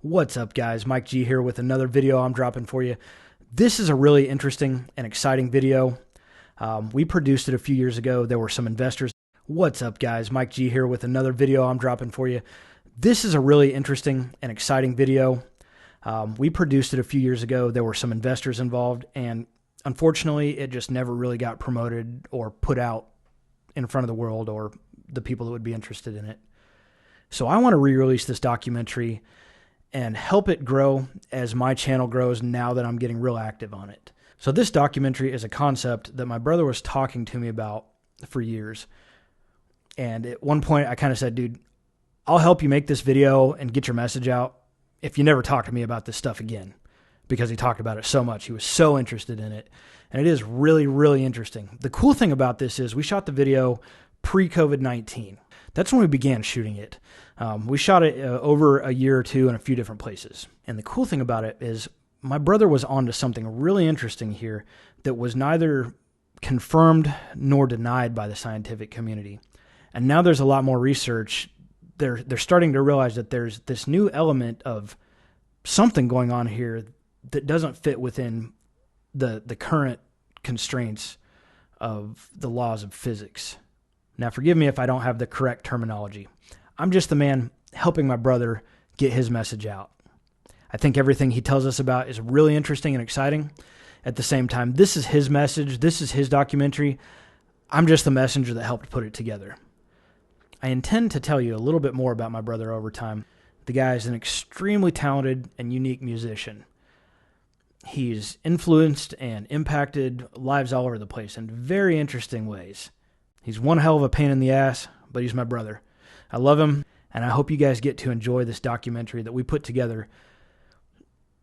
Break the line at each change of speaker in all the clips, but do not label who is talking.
What's up, guys? Mike G here with another video I'm dropping for you. This is a really interesting and exciting video. We produced it a few years ago. There were some investors. What's up, guys? Mike G here with another video I'm dropping for you. This is a really interesting and exciting video. We produced it a few years ago. There were some investors involved, and unfortunately, it just never really got promoted or put out in front of the world or the people that would be interested in it. So I want to re-release this documentary and help it grow as my channel grows now that I'm getting real active on it. So this documentary is a concept that my brother was talking to me about for years. And at one point I kind of said, dude, I'll help you make this video and get your message out if you never talk to me about this stuff again, because he talked about it so much. He was so interested in it. And it is really, really interesting. The cool thing about this is we shot the video pre-COVID-19. That's when we began shooting it. We shot it over a year or two in a few different places. And the cool thing about it is my brother was onto something really interesting here that was neither confirmed nor denied by the scientific community. And now there's a lot more research. They're starting to realize that there's this new element of something going on here that doesn't fit within the current constraints of the laws of physics. Now, forgive me if I don't have the correct terminology. I'm just the man helping my brother get his message out. I think everything he tells us about is really interesting and exciting. At the same time, this is his message. This is his documentary. I'm just the messenger that helped put it together. I intend to tell you a little bit more about my brother over time. The guy is an extremely talented and unique musician. He's influenced and impacted lives all over the place in very interesting ways. He's one hell of a pain in the ass, but he's my brother. I love him, and I hope you guys get to enjoy this documentary that we put together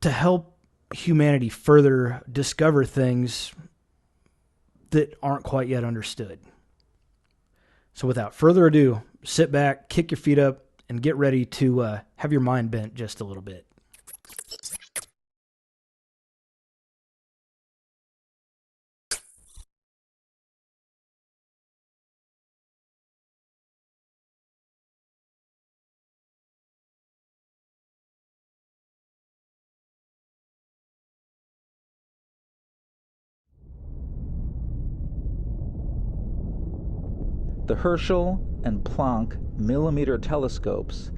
to help humanity further discover things that aren't quite yet understood. So without further ado, sit back, kick your feet up, and get ready to have your mind bent just a little bit.
The Herschel and Planck millimeter telescopes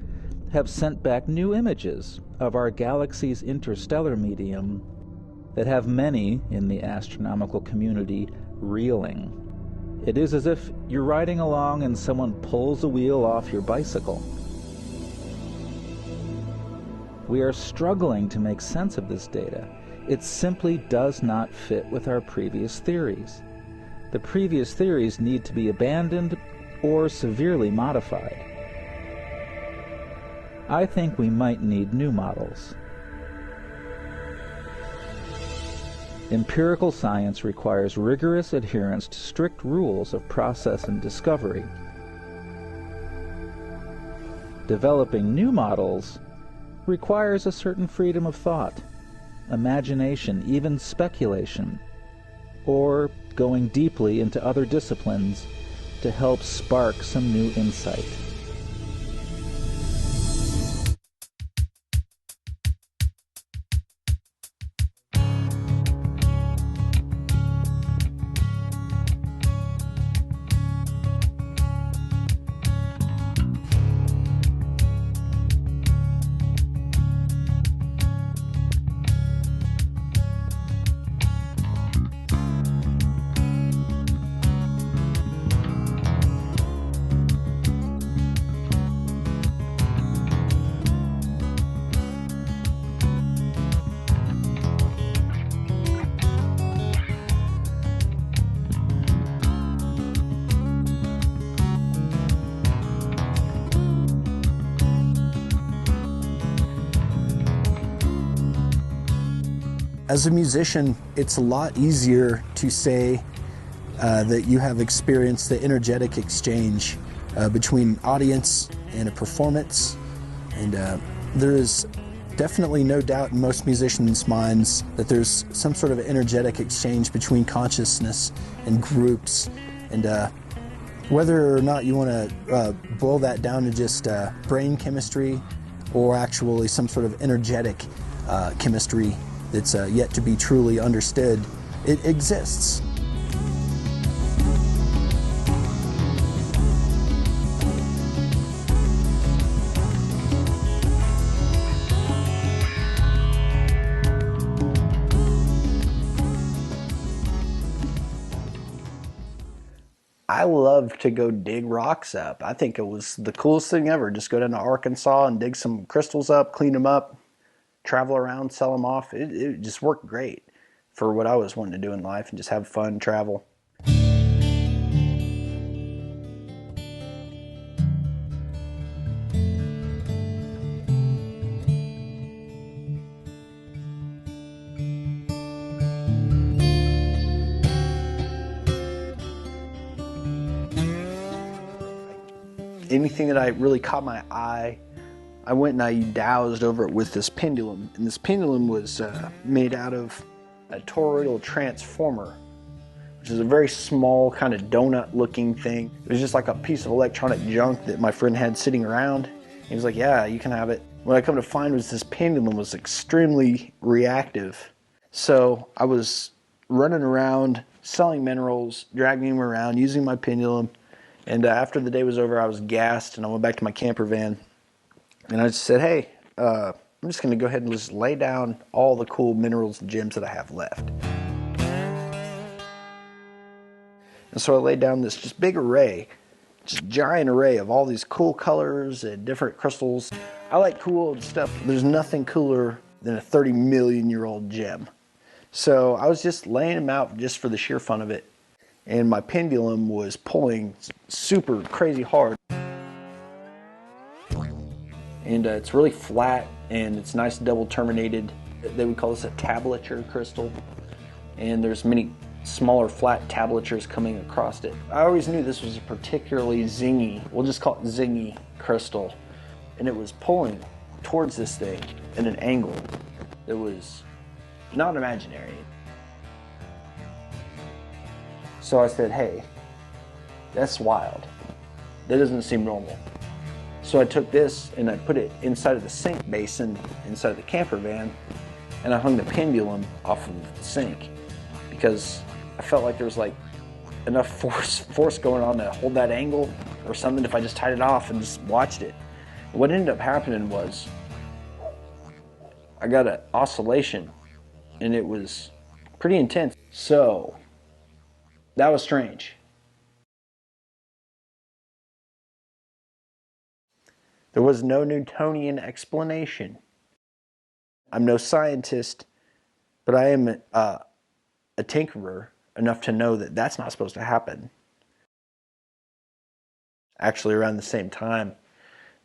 have sent back new images of our galaxy's interstellar medium that have many in the astronomical community reeling. It is as if you're riding along and someone pulls a wheel off your bicycle. We are struggling to make sense of this data. It simply does not fit with our previous theories. The previous theories need to be abandoned or severely modified. I think we might need new models. Empirical science requires rigorous adherence to strict rules of process and discovery. Developing new models requires a certain freedom of thought, imagination, even speculation, or going deeply into other disciplines to help spark some new insight.
As a musician, it's a lot easier to say that you have experienced the energetic exchange between audience and a performance. And there is definitely no doubt in most musicians' minds that there's some sort of energetic exchange between consciousness and groups. And whether or not you want to boil that down to just brain chemistry or actually some sort of energetic chemistry that's yet to be truly understood, it exists.
I love to go dig rocks up. I think it was the coolest thing ever. Just go down to Arkansas and dig some crystals up, clean them up, travel around, sell them off. It just worked great for what I was wanting to do in life and just have fun, travel. Anything that I really caught my eye, I went and I dowsed over it with this pendulum. And this pendulum was made out of a toroidal transformer, which is a very small kind of donut looking thing. It was just like a piece of electronic junk that my friend had sitting around. He was like, yeah, you can have it. What I come to find was this pendulum was extremely reactive. So I was running around selling minerals, dragging them around, using my pendulum. And after the day was over, I was gassed, and I went back to my camper van. And I just said, hey, I'm just going to go ahead and just lay down all the cool minerals and gems that I have left. And so I laid down this just big array, just giant array of all these cool colors and different crystals. I like cool stuff. There's nothing cooler than a 30-million-year-old gem. So I was just laying them out just for the sheer fun of it. And my pendulum was pulling super crazy hard. And it's really flat, and it's nice double terminated. They would call this a tablature crystal. And there's many smaller flat tablatures coming across it. I always knew this was a particularly zingy, we'll just call it zingy crystal. And it was pulling towards this thing at an angle that was not imaginary. So I said, hey, that's wild. That doesn't seem normal. So I took this and I put it inside of the sink basin inside of the camper van, and I hung the pendulum off of the sink because I felt like there was like enough force going on to hold that angle or something if I just tied it off and just watched it. What ended up happening was I got an oscillation, and it was pretty intense. So that was strange. There was no Newtonian explanation. I'm no scientist, but I am a tinkerer enough to know that that's not supposed to happen. Actually, around the same time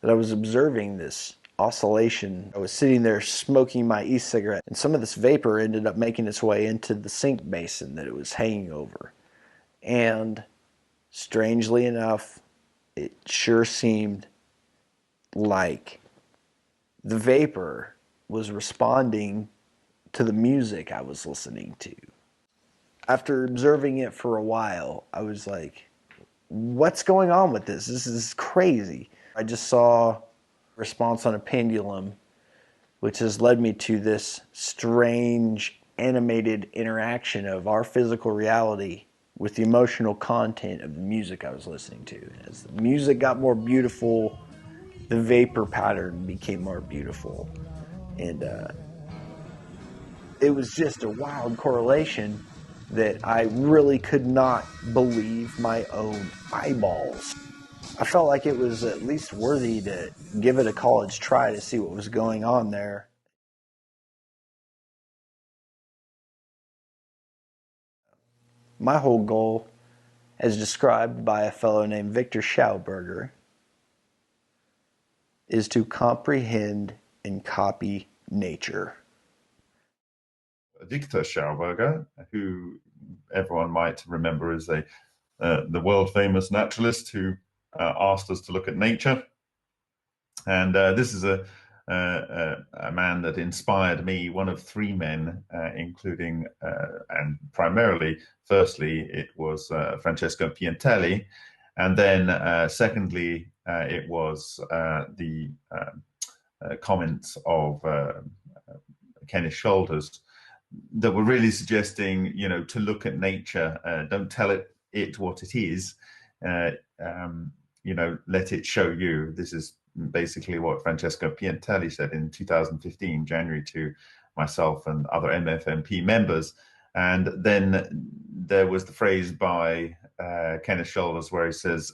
that I was observing this oscillation, I was sitting there smoking my e-cigarette, and some of this vapor ended up making its way into the sink basin that it was hanging over. And strangely enough, it sure seemed like the vapor was responding to the music I was listening to. After observing it for a while, I was like, what's going on with this? This is crazy. I just saw a response on a pendulum, which has led me to this strange animated interaction of our physical reality with the emotional content of the music I was listening to. As the music got more beautiful, the vapor pattern became more beautiful. And it was just a wild correlation that I really could not believe my own eyeballs. I felt like it was at least worthy to give it a college try to see what was going on there. My whole goal, as described by a fellow named Victor Schauberger, is to comprehend and copy nature.
Victor Schauberger, who everyone might remember as the world-famous naturalist who asked us to look at nature. And this is a man that inspired me, one of three men, including, and primarily, firstly, it was Francesco Piantelli, and then secondly, it was the comments of Kenneth Shoulders that were really suggesting, to look at nature, don't tell it what it is, let it show you. This is basically what Francesco Piantelli said in 2015, January, to myself and other MFMP members. And then there was the phrase by Kenneth Shoulders where he says,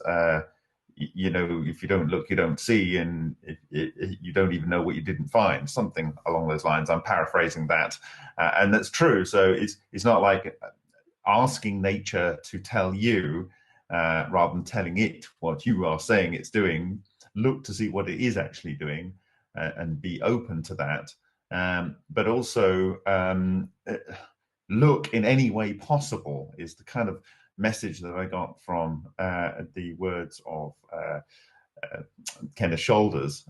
if you don't look, you don't see, and you don't even know what you didn't find, something along those lines. I'm paraphrasing that, and that's true. So it's not like asking nature to tell you, rather than telling it what you are saying it's doing. Look to see what it is actually doing, and be open to that. But also look in any way possible is the kind of message that I got from the words of Kenneth Shoulders.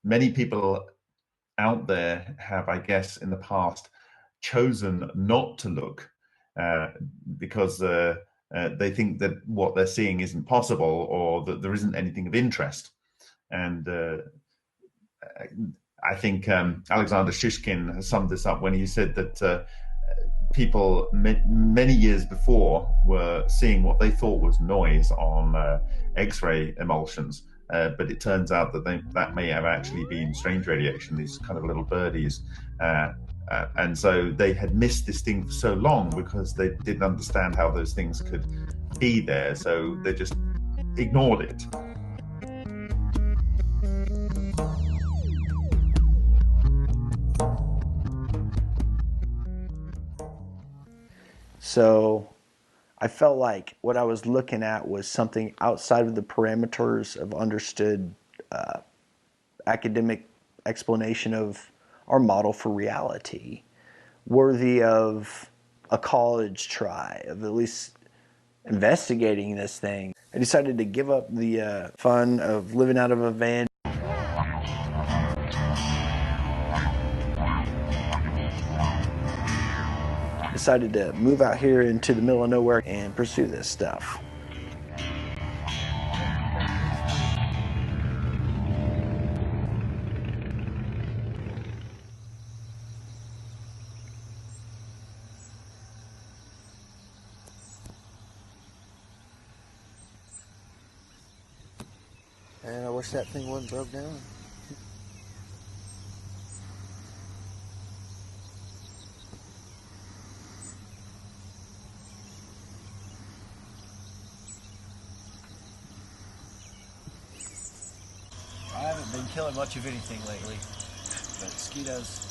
Many people out there have, I guess, in the past chosen not to look because they think that what they're seeing isn't possible, or that there isn't anything of interest. And I think Alexander Shishkin has summed this up when he said that people many years before were seeing what they thought was noise on X-ray emulsions, but it turns out that that may have actually been strange radiation, these kind of little birdies. And so they had missed this thing for so long because they didn't understand how those things could be there, so they just ignored it.
So I felt like what I was looking at was something outside of the parameters of understood academic explanation of our model for reality, worthy of a college try, of at least investigating this thing. I decided to give up the fun of living out of a van. Decided to move out here into the middle of nowhere and pursue this stuff. And I wish that thing wasn't broke down.
I haven't been killing much of anything lately, but mosquitoes.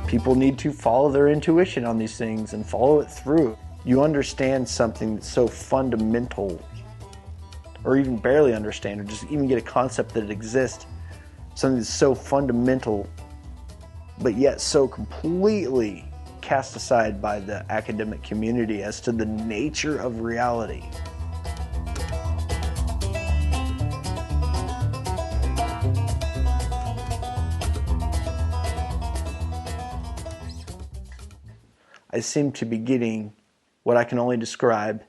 People need to follow their intuition on these things and follow it through. You understand something that's so fundamental, or even barely understand, or just even get a concept that it exists, something that's so fundamental, but yet so completely cast aside by the academic community as to the nature of reality. I seem to be getting what I can only describe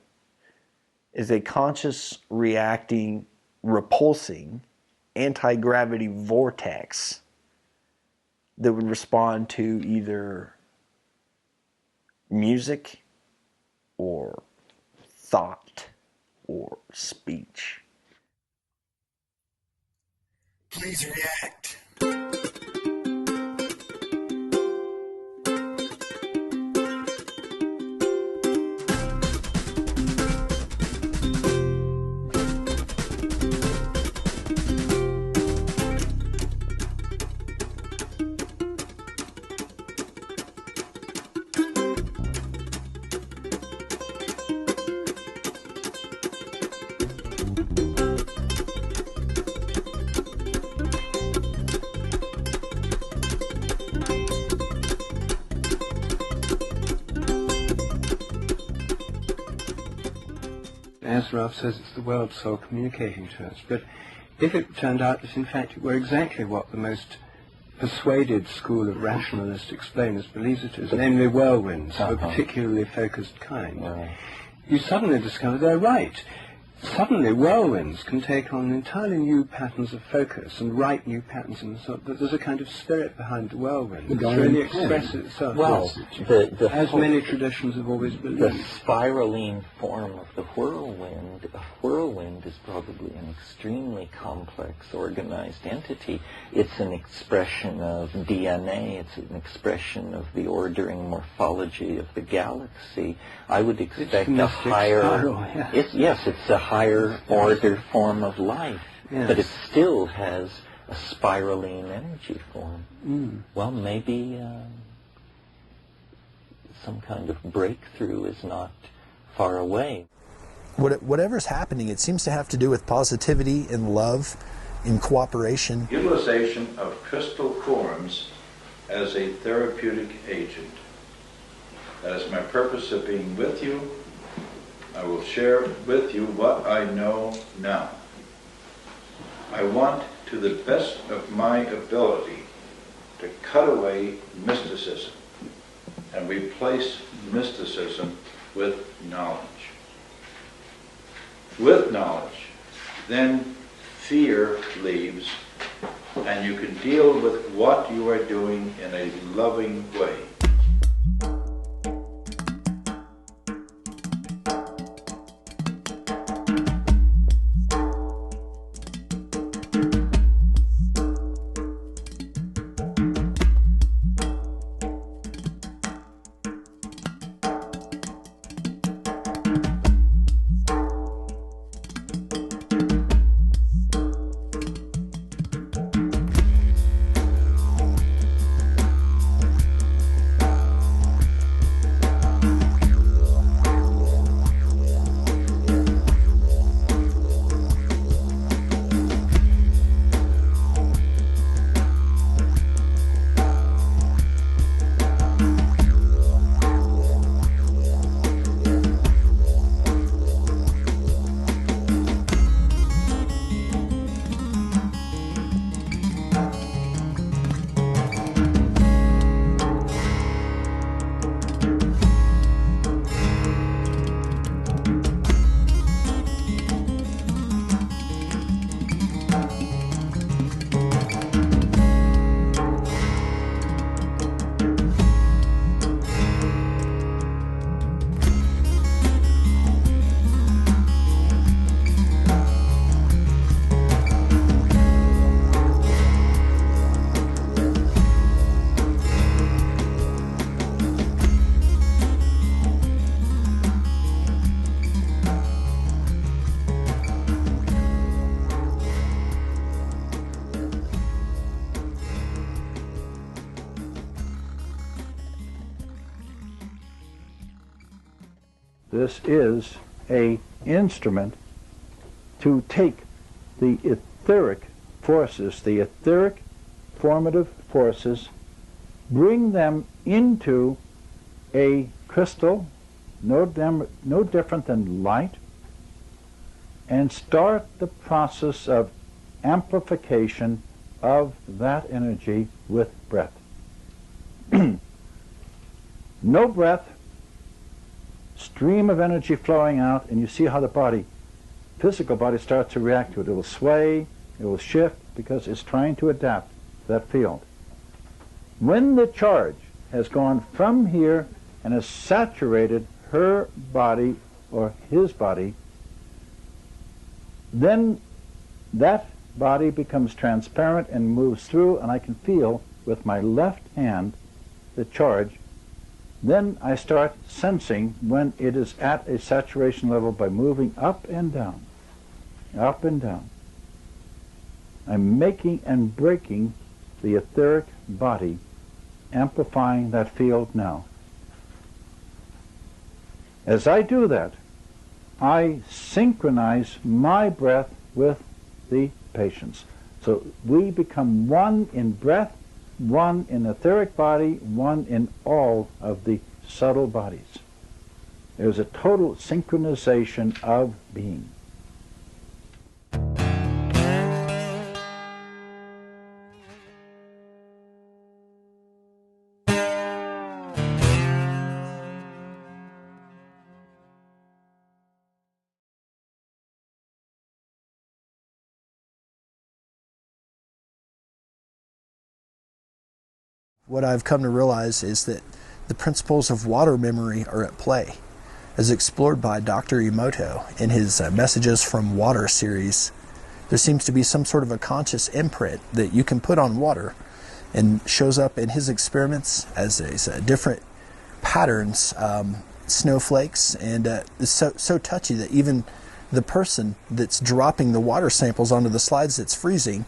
as a conscious, reacting, repulsing anti-gravity vortex that would respond to either music or thought or speech. Please react.
As Ralph says, it's the world soul communicating to us. But if it turned out that in fact it were exactly what the most persuaded school of rationalist explainers believes it is, namely whirlwinds, of a particularly focused kind. You suddenly discover they're right. Suddenly whirlwinds can take on entirely new patterns of focus and write new patterns in the sort that there's a kind of spirit behind the whirlwind that really expresses itself as many traditions have always believed.
The spiraling form of the whirlwind, a whirlwind is probably an extremely complex organized entity. It's an expression of DNA, it's an expression of the ordering morphology of the galaxy. I would expect a higher
spiral,
it's a higher order form of life, but it still has a spiraling energy form. Well, maybe some kind of breakthrough is not far away.
Whatever's happening, it seems to have to do with positivity and love and cooperation.
Utilization of crystal quorums as a therapeutic agent. That is my purpose of being with you. I will share with you what I know now. I want, to the best of my ability, to cut away mysticism and replace mysticism with knowledge. With knowledge, then fear leaves, and you can deal with what you are doing in a loving way.
This is an instrument to take the etheric forces, the etheric formative forces, bring them into a crystal, no different than light, and start the process of amplification of that energy with breath. No breath, stream of energy flowing out, and you see how the body, physical body, starts to react to it. It will sway, it will shift, because it's trying to adapt to that field. When the charge has gone from here and has saturated her body or his body, then that body becomes transparent and moves through, and I can feel with my left hand the charge. Then I start sensing when it is at a saturation level by moving up and down, up and down. I'm making and breaking the etheric body, amplifying that field now. As I do that, I synchronize my breath with the patient's. So we become one in breath, one in etheric body, one in all of the subtle bodies. There's a total synchronization of being.
What I've come to realize is that the principles of water memory are at play, as explored by Dr. Emoto in his Messages from Water series. There seems to be some sort of a conscious imprint that you can put on water, and shows up in his experiments as different patterns, snowflakes, and it's so touchy that even the person that's dropping the water samples onto the slides that's freezing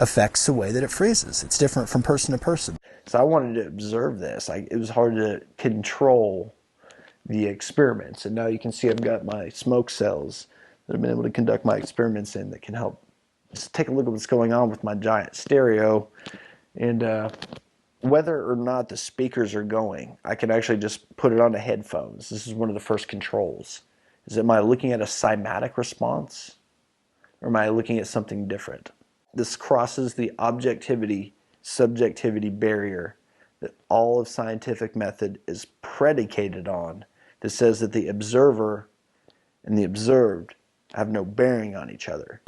affects the way that it freezes. It's different from person to person.
So I wanted to observe this. It was hard to control the experiments, and now you can see I've got my smoke cells that I've been able to conduct my experiments in that can help just take a look at what's going on with my giant stereo. And whether or not the speakers are going, I can actually just put it onto headphones. This is one of the first controls. Am I looking at a cymatic response, or am I looking at something different? This crosses the objectivity-subjectivity barrier that all of scientific method is predicated on, that says that the observer and the observed have no bearing on each other.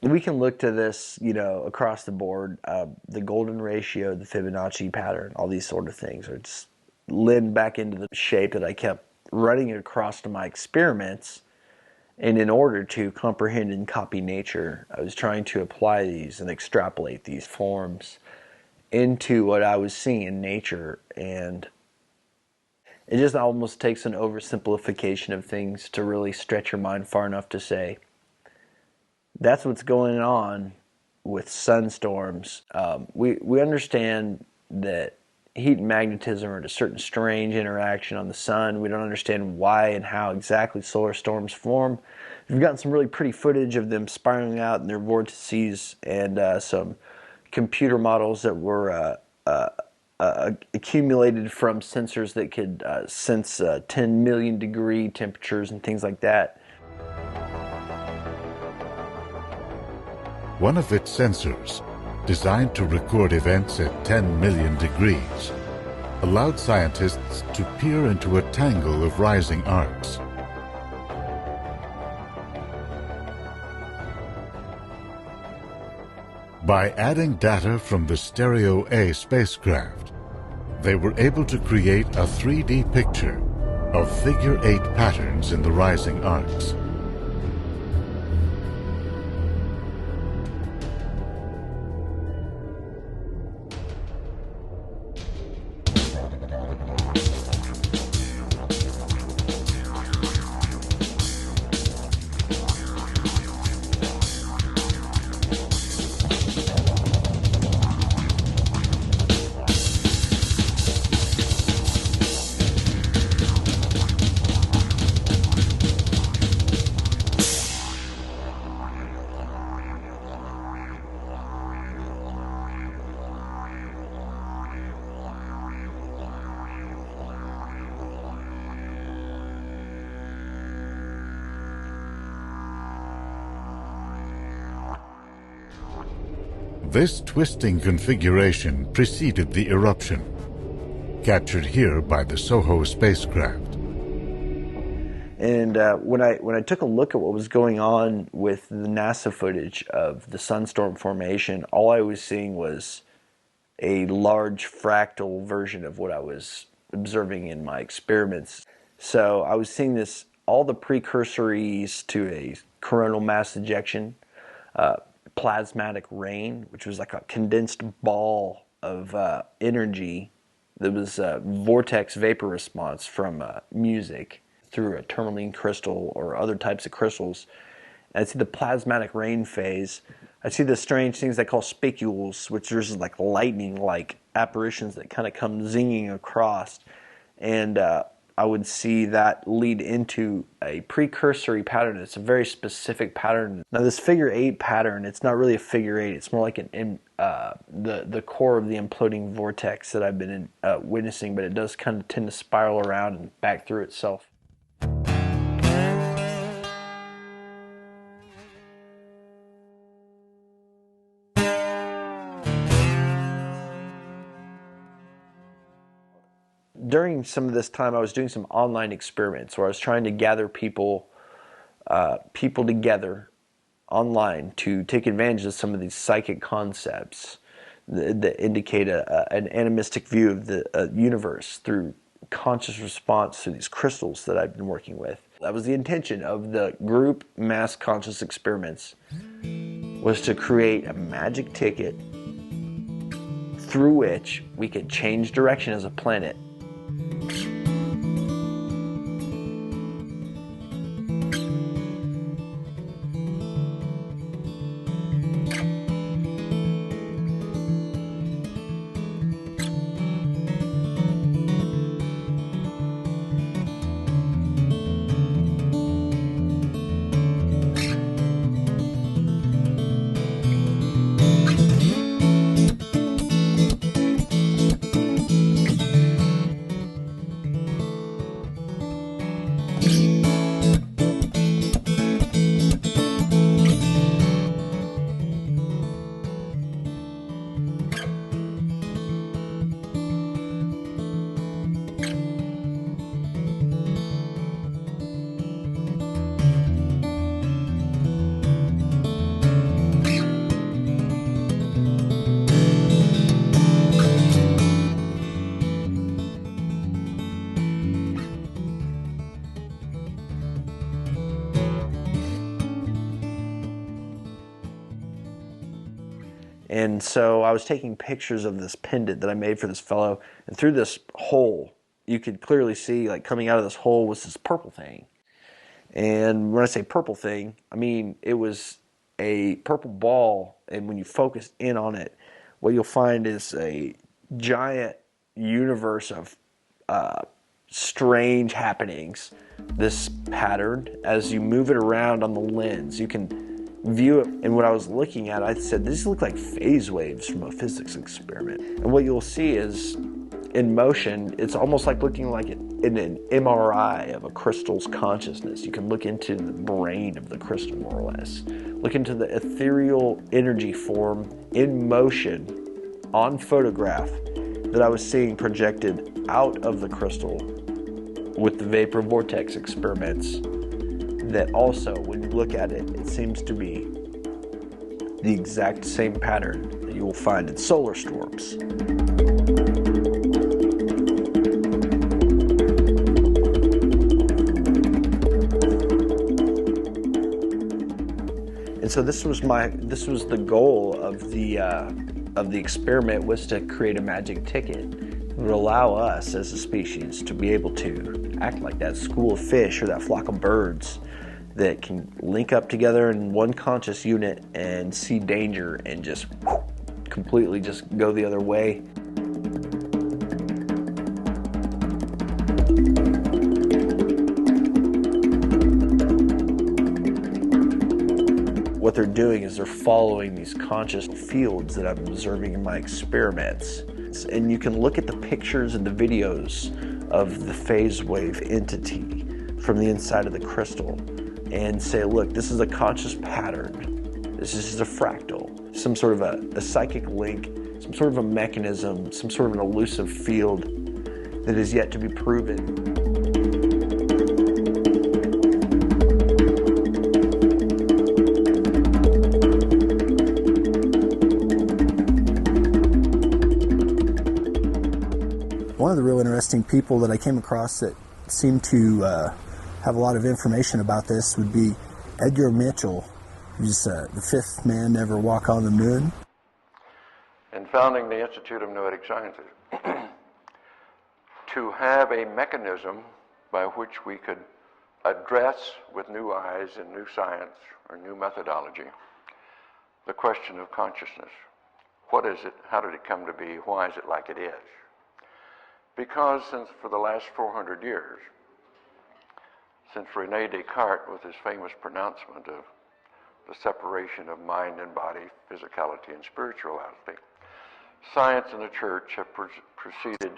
We can look to this, across the board. The golden ratio, the Fibonacci pattern, all these sort of things are just lend back into the shape that I kept running it across to my experiments. And in order to comprehend and copy nature, I was trying to apply these and extrapolate these forms into what I was seeing in nature. And it just almost takes an oversimplification of things to really stretch your mind far enough to say, that's what's going on with sunstorms. We understand that heat and magnetism are a certain strange interaction on the sun. We don't understand why and how exactly solar storms form. We've gotten some really pretty footage of them spiraling out in their vortices, and some computer models that were accumulated from sensors that could sense 10 million degree temperatures and things like that.
One of its sensors, designed to record events at 10 million degrees, allowed scientists to peer into a tangle of rising arcs. By adding data from the Stereo A spacecraft, they were able to create a 3D picture of figure-8 patterns in the rising arcs. This twisting configuration preceded the eruption, captured here by the SOHO spacecraft.
And when I took a look at what was going on with the NASA footage of the sunstorm formation, all I was seeing was a large fractal version of what I was observing in my experiments. So I was seeing this, all the precursories to a coronal mass ejection, plasmatic rain, which was like a condensed ball of energy. There was a vortex vapor response from music through a tourmaline crystal or other types of crystals. And I see the plasmatic rain phase. I see the strange things they call spicules, which are just like lightning-like apparitions that kind of come zinging across. And I would see that lead into a precursory pattern. It's a very specific pattern. Now this figure 8 pattern, it's not really a figure 8. It's more like the core of the imploding vortex that I've been witnessing, but it does kind of tend to spiral around and back through itself. During some of this time, I was doing some online experiments where I was trying to gather people together online to take advantage of some of these psychic concepts that indicate an animistic view of the universe through conscious response to these crystals that I've been working with. That was the intention of the group mass conscious experiments, was to create a magic ticket through which we could change direction as a planet. And so I was taking pictures of this pendant that I made for this fellow, and through this hole, you could clearly see, like, coming out of this hole was this purple thing. And when I say purple thing, I mean it was a purple ball, and when you focus in on it, what you'll find is a giant universe of strange happenings. This pattern, as you move it around on the lens, you can view it. And what I was looking at, I said, these look like phase waves from a physics experiment. And what you'll see is, in motion, it's almost like looking like in an MRI of a crystal's consciousness. You can look into the brain of the crystal, more or less. Look into the ethereal energy form in motion on photograph that I was seeing projected out of the crystal with the vapor vortex experiments. That also, when you look at it, it seems to be the exact same pattern that you will find in solar storms. And so this was the goal of the experiment, was to create a magic ticket that would allow us as a species to be able to act like that school of fish or that flock of birds that can link up together in one conscious unit and see danger and just completely just go the other way. What they're doing is they're following these conscious fields that I'm observing in my experiments. And you can look at the pictures and the videos of the phase wave entity from the inside of the crystal and say, look, this is a conscious pattern. This is a fractal. some sort of a psychic link, some sort of a mechanism, some sort of an elusive field that is yet to be proven.
One of the real interesting people that I came across that seemed to have a lot of information about this would be Edgar Mitchell, who's the fifth man to ever walk on the moon.
In founding the Institute of Noetic Sciences, to have a mechanism by which we could address with new eyes and new science or new methodology the question of consciousness. What is it? How did it come to be? Why is it like it is? Because for the last 400 years, since René Descartes with his famous pronouncement of the separation of mind and body, physicality and spirituality, science and the church have proceeded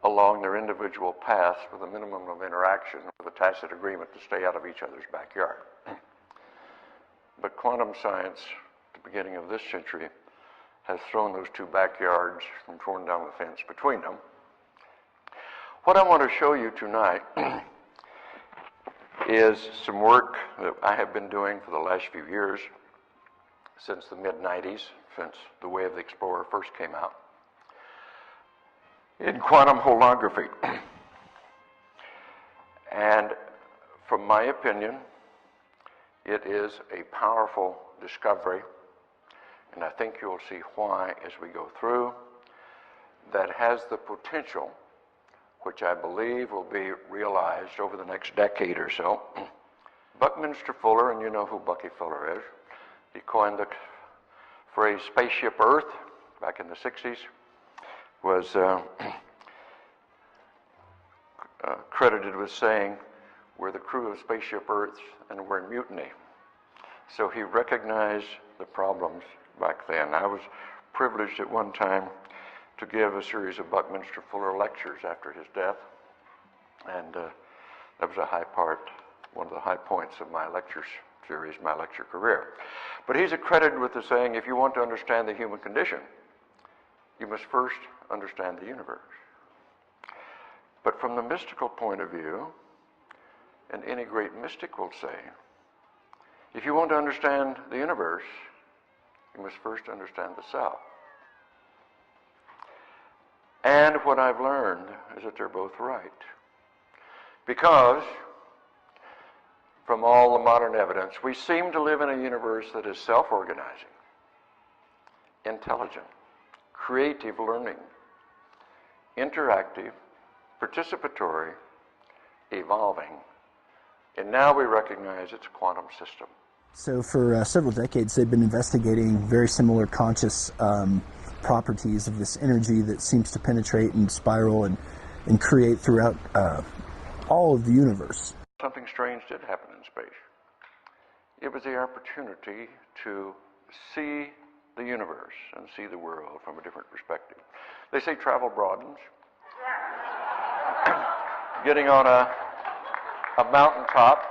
along their individual paths with a minimum of interaction, with a tacit agreement to stay out of each other's backyard. But quantum science, at the beginning of this century, has thrown those two backyards and torn down the fence between them. What I want to show you tonight is some work that I have been doing for the last few years, since the mid-90s, since The Way of the Explorer first came out, in quantum holography. And from my opinion, it is a powerful discovery, and I think you'll see why as we go through, that has the potential, which I believe will be realized over the next decade or so. Buckminster Fuller, and you know who Bucky Fuller is, he coined the phrase Spaceship Earth back in the 60s, was credited with saying, we're the crew of Spaceship Earth and we're in mutiny. So he recognized the problems back then. I was privileged at one time to give a series of Buckminster Fuller lectures after his death, and that was a high part, one of the high points of my lecture series, my lecture career. But he's accredited with the saying, if you want to understand the human condition, you must first understand the universe. But from the mystical point of view, and any great mystic will say, if you want to understand the universe, you must first understand the self. And what I've learned is that they're both right. Because, from all the modern evidence, we seem to live in a universe that is self-organizing, intelligent, creative learning, interactive, participatory, evolving, and now we recognize its quantum system.
So for several decades, they've been investigating very similar conscious properties of this energy that seems to penetrate and spiral and create throughout all of the universe.
Something strange did happen in space. It was the opportunity to see the universe and see the world from a different perspective. They say travel broadens. Getting on a mountaintop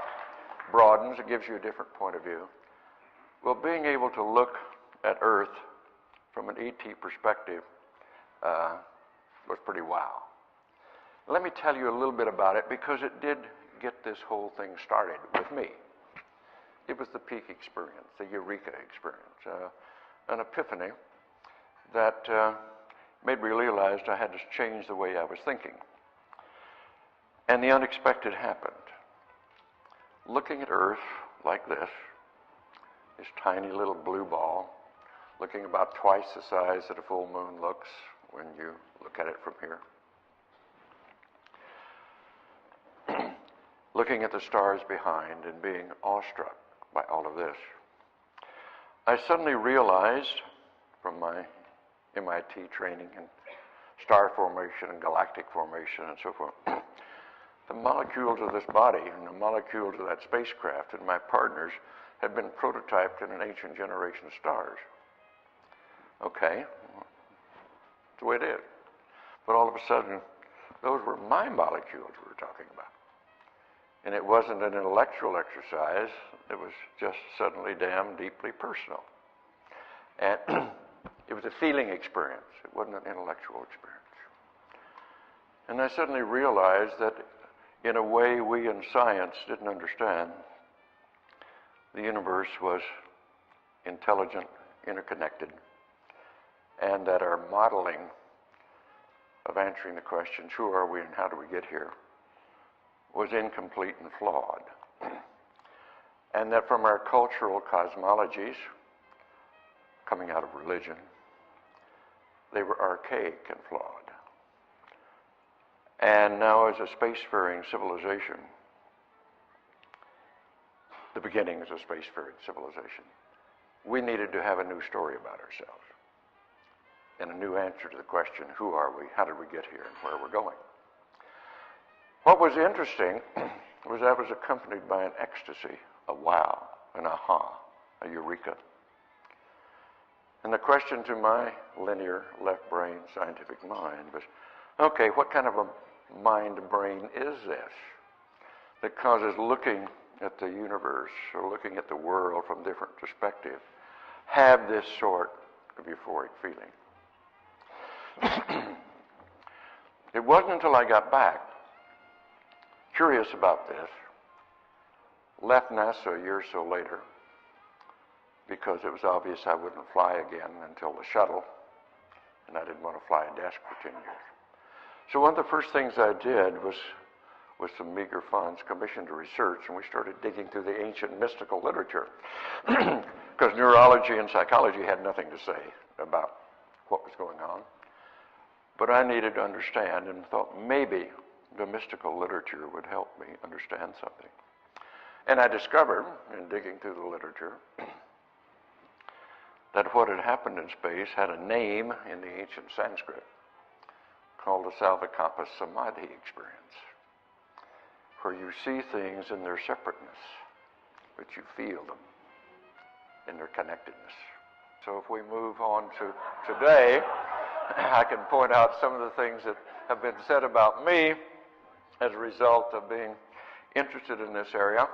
broadens, it gives you a different point of view. Well, being able to look at Earth from an ET perspective was pretty wow. Let me tell you a little bit about it because it did get this whole thing started with me. It was the peak experience, the eureka experience, an epiphany that made me realize I had to change the way I was thinking. And the unexpected happened. Looking at Earth like this tiny little blue ball, looking about twice the size that a full moon looks when you look at it from here. Looking at the stars behind and being awestruck by all of this. I suddenly realized from my MIT training in star formation and galactic formation and so forth, the molecules of this body and the molecules of that spacecraft and my partners had been prototyped in an ancient generation of stars. Okay, that's the way it is. But all of a sudden, those were my molecules we were talking about. And it wasn't an intellectual exercise, it was just suddenly damn deeply personal. And it was a feeling experience. It wasn't an intellectual experience. And I suddenly realized that in a way we in science didn't understand, the universe was intelligent, interconnected, and that our modeling of answering the questions, who are we and how do we get here, was incomplete and flawed. And that from our cultural cosmologies, coming out of religion, they were archaic and flawed. And now as a spacefaring civilization, the beginnings of spacefaring civilization, we needed to have a new story about ourselves and a new answer to the question, who are we, how did we get here, and where we're going. What was interesting was that was accompanied by an ecstasy, a wow, an aha, a eureka. And the question to my linear left brain scientific mind was, okay, what kind of a mind-brain is this that causes looking at the universe or looking at the world from different perspectives have this sort of euphoric feeling? It wasn't until I got back, curious about this, left NASA a year or so later, because it was obvious I wouldn't fly again until the shuttle, and I didn't want to fly a desk for 10 years. So one of the first things I did was, with some meager funds, commissioned a research, and we started digging through the ancient mystical literature, because neurology and psychology had nothing to say about what was going on. But I needed to understand, and thought maybe the mystical literature would help me understand something. And I discovered, in digging through the literature, that what had happened in space had a name in the ancient Sanskrit called the Salvakapa Samadhi experience, where you see things in their separateness, but you feel them in their connectedness. So if we move on to today, I can point out some of the things that have been said about me as a result of being interested in this area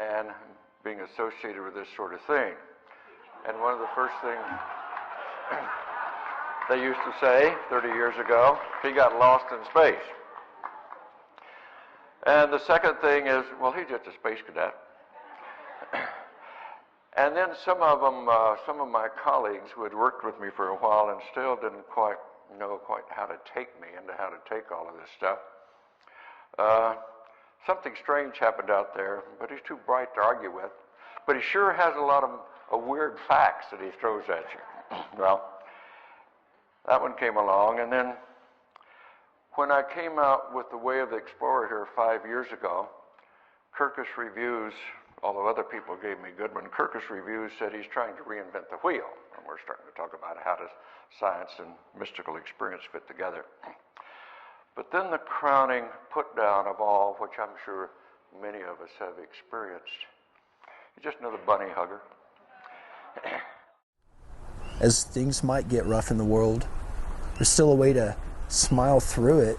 and being associated with this sort of thing. And one of the first things they used to say 30 years ago, he got lost in space. And the second thing is, well, he's just a space cadet. And then some of them, my colleagues who had worked with me for a while and still didn't quite know how to take me into how to take all of this stuff. Something strange happened out there, but he's too bright to argue with. But he sure has a lot of weird facts that he throws at you. Well, that one came along, and then when I came out with The Way of the Explorer here 5 years ago, Kirkus Reviews, although other people gave me good one, Kirkus Reviews said he's trying to reinvent the wheel. And we're starting to talk about how does science and mystical experience fit together. But then the crowning put down of all, which I'm sure many of us have experienced, is just another bunny hugger.
As things might get rough in the world, there's still a way to smile through it.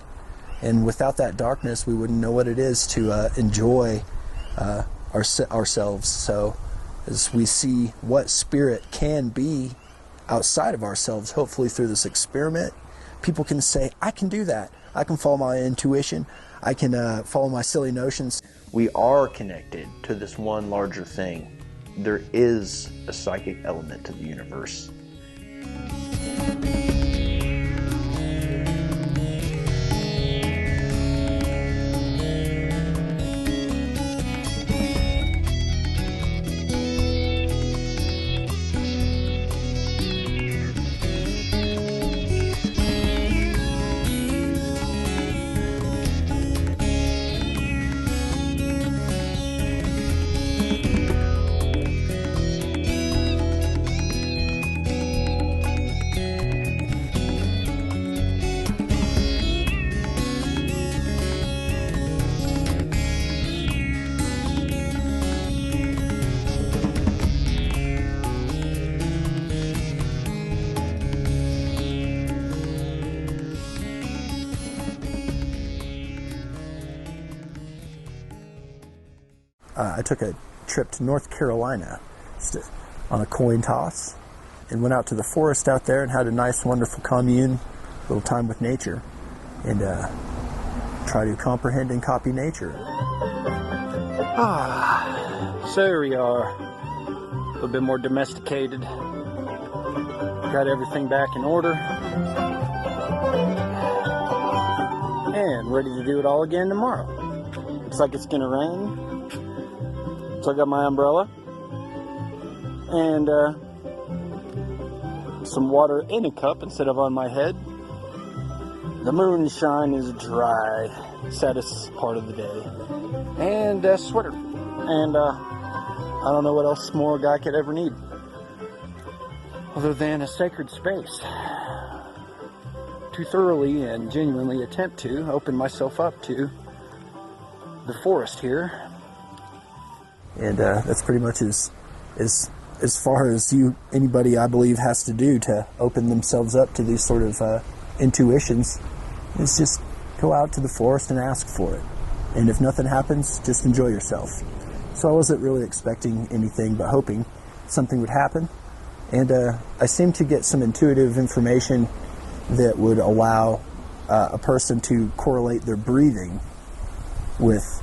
And without that darkness, we wouldn't know what it is to enjoy ourselves. So as we see what spirit can be outside of ourselves, hopefully through this experiment, people can say, I can do that. I can follow my intuition. I can follow my silly notions.
We are connected to this one larger thing. There is a psychic element to the universe. I took a trip to North Carolina on a coin toss,
and went out to the forest out there and had a nice, wonderful commune, little time with nature, and try to comprehend and copy nature.
So here we are, a little bit more domesticated. Got everything back in order. And ready to do it all again tomorrow. Looks like it's gonna rain. So I got my umbrella. And some water in a cup instead of on my head. The moonshine is dry. Saddest part of the day. And a sweater. And I don't know what else more a guy could ever need. Other than a sacred space. To thoroughly and genuinely attempt to open myself up to the forest here.
And that's pretty much as far as anybody I believe has to do to open themselves up to these sort of intuitions, is just go out to the forest and ask for it. And if nothing happens, just enjoy yourself. So I wasn't really expecting anything, but hoping something would happen. And I seemed to get some intuitive information that would allow a person to correlate their breathing with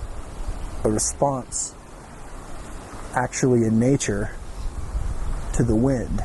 a response actually in nature to the wind.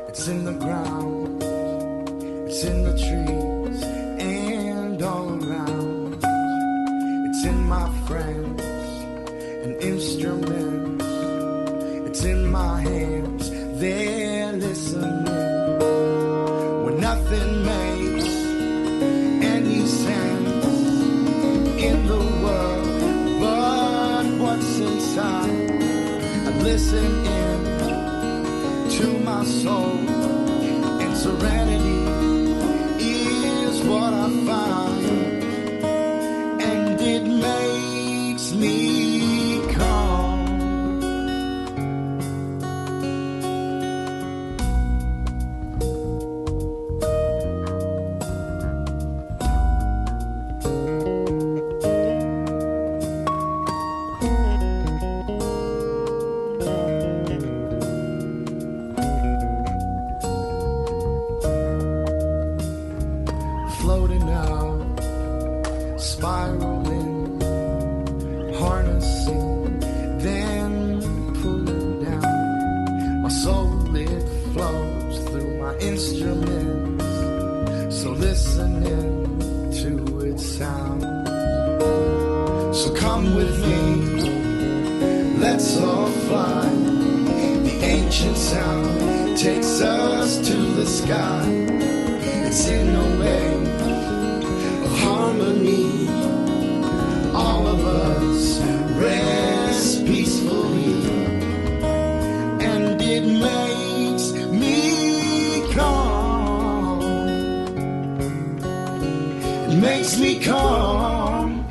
It's in the ground, it's in the trees and all around. It's in my friends and instruments. It's in my hands, they're listening. When nothing makes any sense in the world but what's inside, I listen in to my soul, and serenity is what I find, and it makes me calm. Floating out, spiraling, harnessing, then pulling down. My soul, it flows through my instruments, so listening to its sound. So come with me, let's all fly. The ancient sound takes us to the sky. It's in a way of harmony. All of us rest peacefully, and it makes me calm. It makes me calm.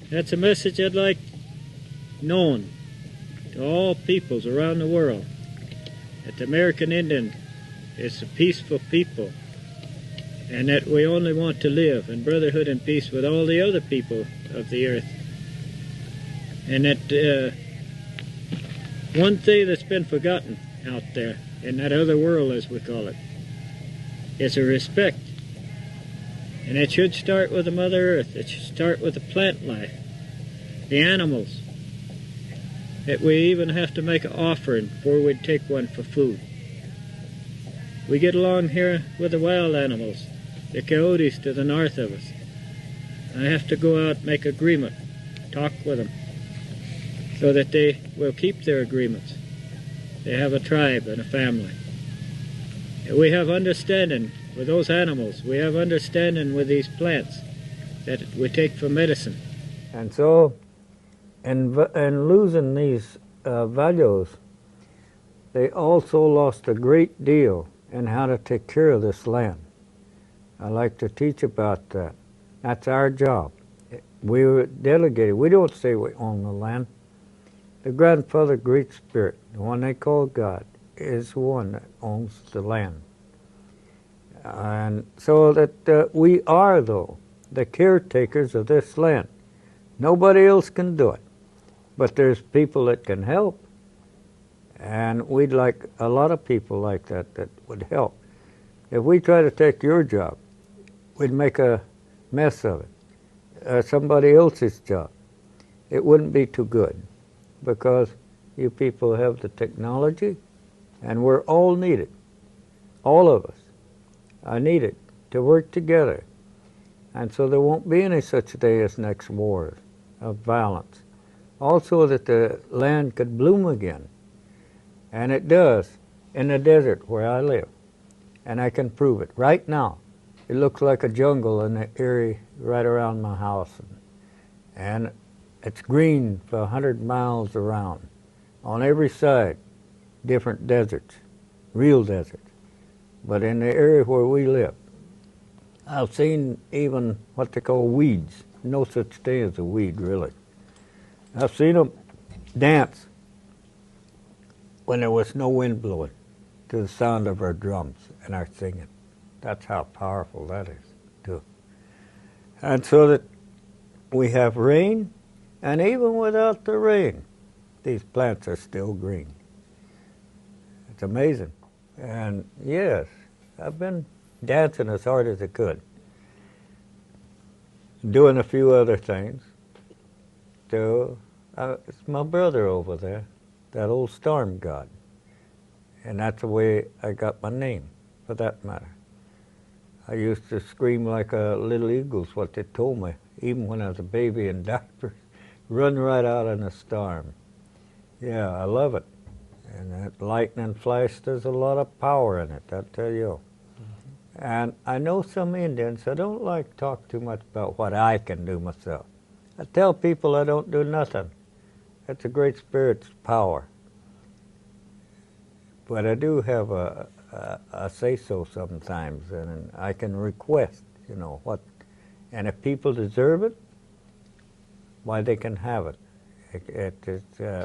That's a message I'd like known to all peoples around the world, that the American Indian is a peaceful people, and that we only want to live in brotherhood and peace with all the other people of the earth. And that one thing that's been forgotten out there in that other world, as we call it, is a respect. And it should start with the Mother Earth. It should start with the plant life, the animals, that we even have to make an offering before we'd take one for food. We get along here with the wild animals, the coyotes to the north of us. I have to go out, make agreement, talk with them, so that they will keep their agreements. They have a tribe and a family. We have understanding with those animals. We have understanding with these plants that we take for medicine.
And so, in losing these values, they also lost a great deal in how to take care of this land. I like to teach about that. That's our job. We were delegated. We don't say we own the land. The grandfather Great Spirit, the one they call God, is the one that owns the land. And so that we are, though, the caretakers of this land. Nobody else can do it. But there's people that can help. And we'd like a lot of people like that that would help. If we try to take your job, we'd make a mess of it. Somebody else's job. It wouldn't be too good, because you people have the technology, and we're all needed. All of us are needed to work together. And so there won't be any such day as next wars of violence. Also that the land could bloom again. And it does in the desert where I live. And I can prove it. Right now, it looks like a jungle in the area right around my house. And it's green for 100 miles around. On every side, different deserts, real deserts. But in the area where we live, I've seen even what they call weeds. No such thing as a weed, really. I've seen them dance when there was no wind blowing to the sound of our drums and our singing. That's how powerful that is, too. And so that we have rain, and even without the rain, these plants are still green. It's amazing. And yes, I've been dancing as hard as I could, doing a few other things. So it's my brother over there, that old storm god. And that's the way I got my name, for that matter. I used to scream like a little eagle's what they told me, even when I was a baby in diapers. Run right out in a storm. Yeah, I love it. And that lightning flash, there's a lot of power in it, I'll tell you. Mm-hmm. And I know some Indians, I don't like to talk too much about what I can do myself. I tell people I don't do nothing. That's a Great Spirit's power. But I do have a say-so sometimes, and I can request, you know, what. And if people deserve it, why, they can have it.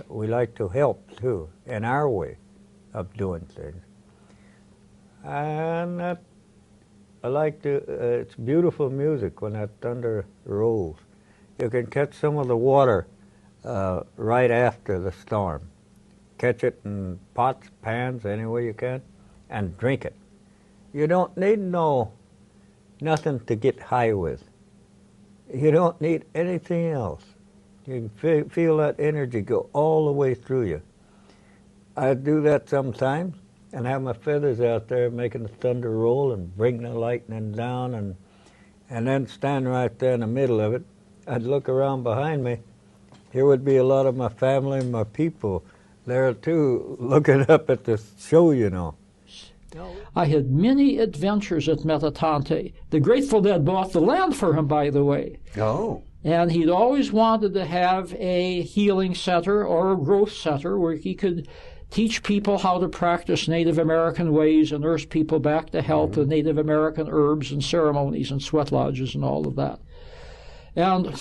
We like to help, too, in our way of doing things. And I like to, it's beautiful music when that thunder rolls. You can catch some of the water right after the storm. Catch it in pots, pans, any way you can, and drink it. You don't need nothing to get high with. You don't need anything else. You can feel that energy go all the way through you. I do that sometimes and have my feathers out there making the thunder roll and bring the lightning down, and then stand right there in the middle of it. I'd look around behind me. Here would be a lot of my family and my people there too, looking up at the show, you know.
I had many adventures at Metatante. The Grateful Dead bought the land for him, by the way.
Oh.
And he'd always wanted to have a healing center or a growth center where he could teach people how to practice Native American ways and nurse people back to health with Native American herbs and ceremonies and sweat lodges and all of that. And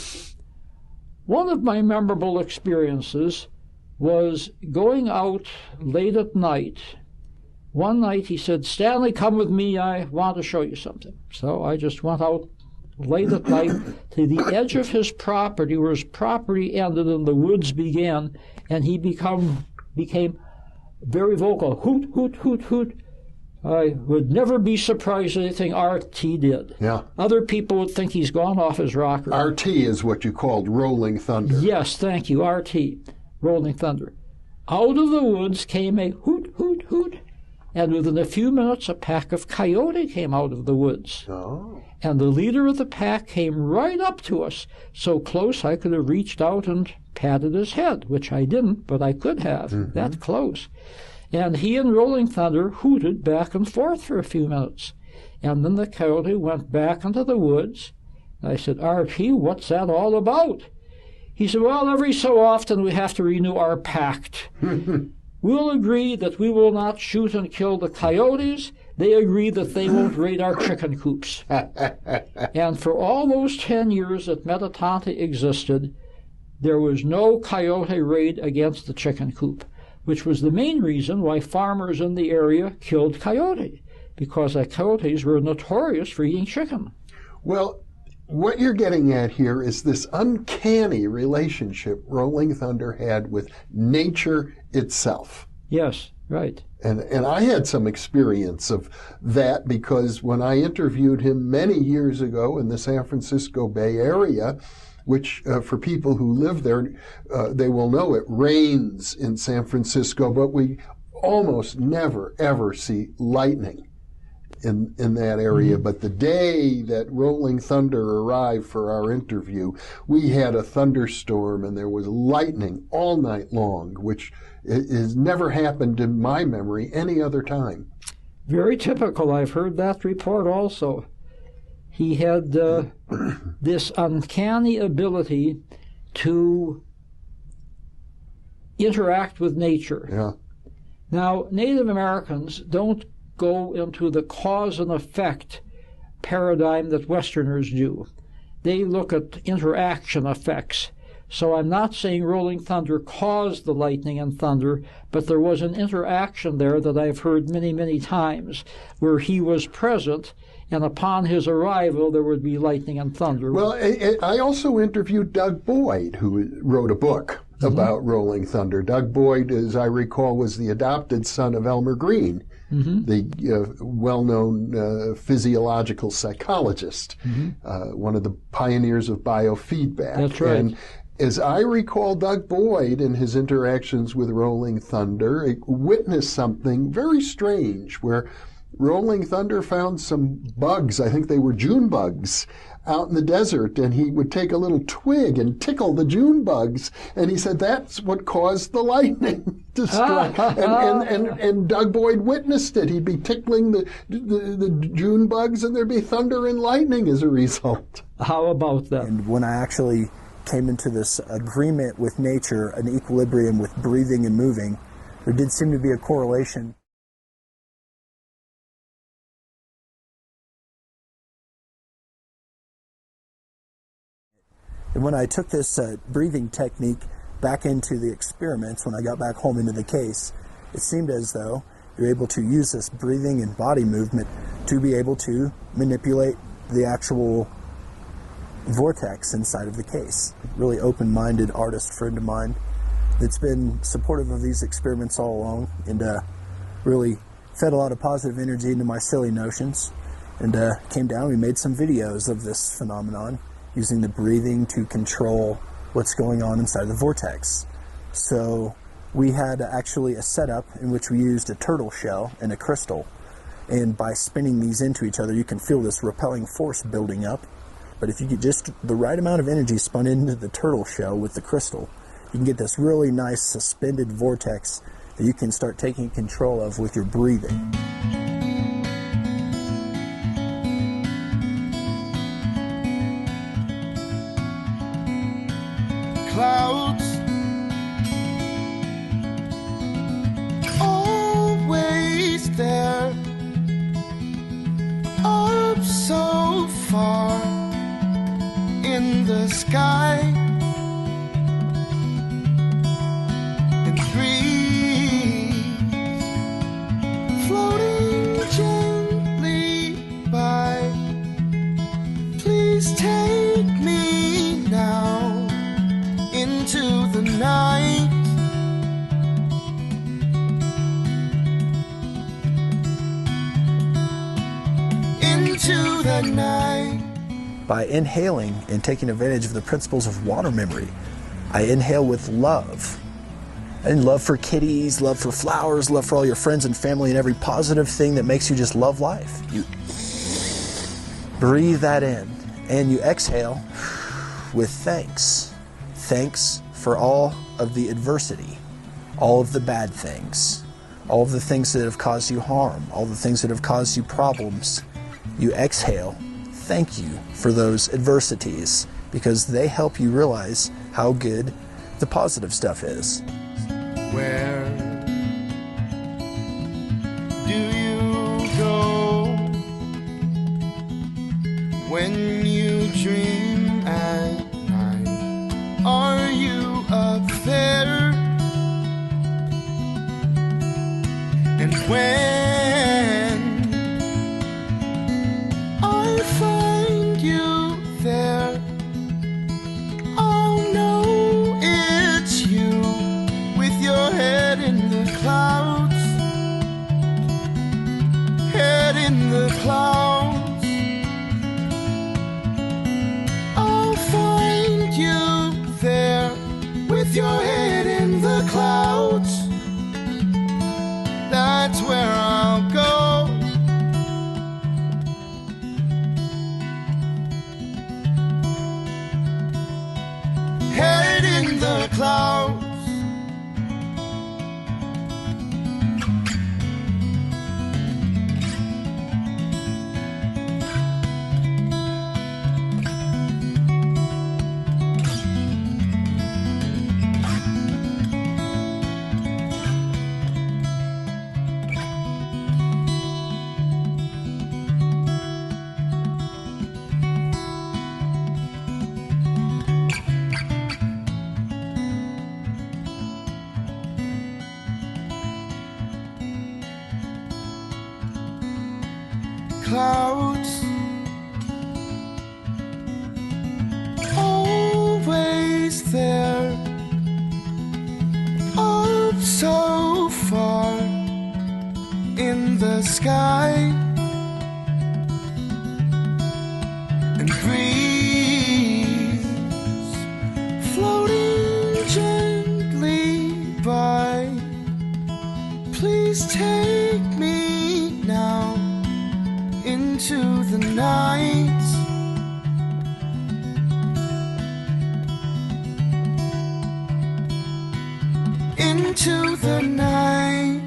One of my memorable experiences was going out late at night. One night he said, "Stanley, come with me. I want to show you something." So I just went out late at night to the edge of his property, where his property ended and the woods began, and he became very vocal. Hoot, hoot, hoot, hoot. I would never be surprised at anything R.T. did.
Yeah.
Other people would think he's gone off his rocker.
R.T. is what you called Rolling Thunder.
Yes, thank you, R.T., Rolling Thunder. Out of the woods came a hoot, hoot, hoot, and within a few minutes a pack of coyote came out of the woods.
Oh.
And the leader of the pack came right up to us, so close I could have reached out and patted his head, which I didn't, but I could have, that close. And he and Rolling Thunder hooted back and forth for a few minutes. And then the coyote went back into the woods. I said, "R.T., what's that all about?" He said, "Well, every so often we have to renew our pact. We'll agree that we will not shoot and kill the coyotes. They agree that they won't raid our chicken coops." And for all those 10 years that Metatanta existed, there was no coyote raid against the chicken coop, which was the main reason why farmers in the area killed coyote, because the coyotes were notorious for eating chicken.
Well, what you're getting at here is this uncanny relationship Rolling Thunder had with nature itself.
Yes, right.
And I had some experience of that, because when I interviewed him many years ago in the San Francisco Bay Area, which for people who live there, they will know it rains in San Francisco, but we almost never, ever see lightning in that area. But the day that Rolling Thunder arrived for our interview, we had a thunderstorm and there was lightning all night long, which has never happened in my memory any other time.
Very typical. I've heard that report also. He had this uncanny ability to interact with nature.
Yeah.
Now, Native Americans don't go into the cause and effect paradigm that Westerners do. They look at interaction effects. So I'm not saying Rolling Thunder caused the lightning and thunder, but there was an interaction there that I've heard many, many times, where he was present, and upon his arrival there would be lightning and thunder.
Well, I also interviewed Doug Boyd, who wrote a book about Rolling Thunder. Doug Boyd, as I recall, was the adopted son of Elmer Green, the well-known physiological psychologist, one of the pioneers of biofeedback.
That's right.
And as I recall, Doug Boyd, in his interactions with Rolling Thunder, witnessed something very strange, where Rolling Thunder found some bugs, I think they were June bugs, out in the desert, and he would take a little twig and tickle the June bugs, and he said that's what caused the lightning to strike. And Doug Boyd witnessed it. He'd be tickling the June bugs, and there'd be thunder and lightning as a result.
How about that?
And when I actually came into this agreement with nature, an equilibrium with breathing and moving, there did seem to be a correlation. And when I took this breathing technique back into the experiments, when I got back home into the case, it seemed as though you're able to use this breathing and body movement to be able to manipulate the actual vortex inside of the case. Really open-minded artist friend of mine that's been supportive of these experiments all along, and really fed a lot of positive energy into my silly notions, and came down. We made some videos of this phenomenon using the breathing to control what's going on inside the vortex. So we had actually a setup in which we used a turtle shell and a crystal, and by spinning these into each other you can feel this repelling force building up. But if you get just the right amount of energy spun into the turtle shell with the crystal, you can get this really nice suspended vortex that you can start taking control of with your breathing.
Clouds always there, up so far in the sky, night. Into the night.
By inhaling and taking advantage of the principles of water memory, I inhale with love. And love for kitties, love for flowers, love for all your friends and family, and every positive thing that makes you just love life. You breathe that in, and you exhale with thanks. Thanks for all of the adversity, all of the bad things, all of the things that have caused you harm, all the things that have caused you problems. You exhale. Thank you for those adversities, because they help you realize how good the positive stuff is.
Where do you go when you dream at night? Are you up there? And when I find you there, I'll know it's you. Your head in the clouds, head in the clouds. I'll find you there with your head in the clouds. That's where I'll go. Head in the clouds. Clouds, always there, up so far in the sky, and breeze floating gently by. Please take me now into the night. Into the night.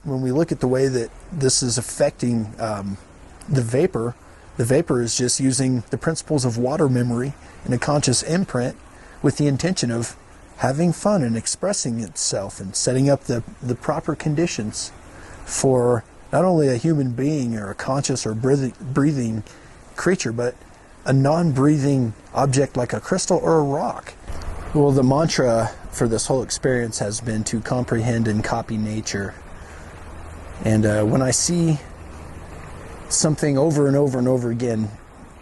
When we look at the way that this is affecting the vapor is just using the principles of water memory and a conscious imprint with the intention of having fun and expressing itself and setting up the proper conditions for not only a human being or a conscious or breathing creature, but a non-breathing object like a crystal or a rock. Well, the mantra for this whole experience has been to comprehend and copy nature. And when I see something over and over and over again,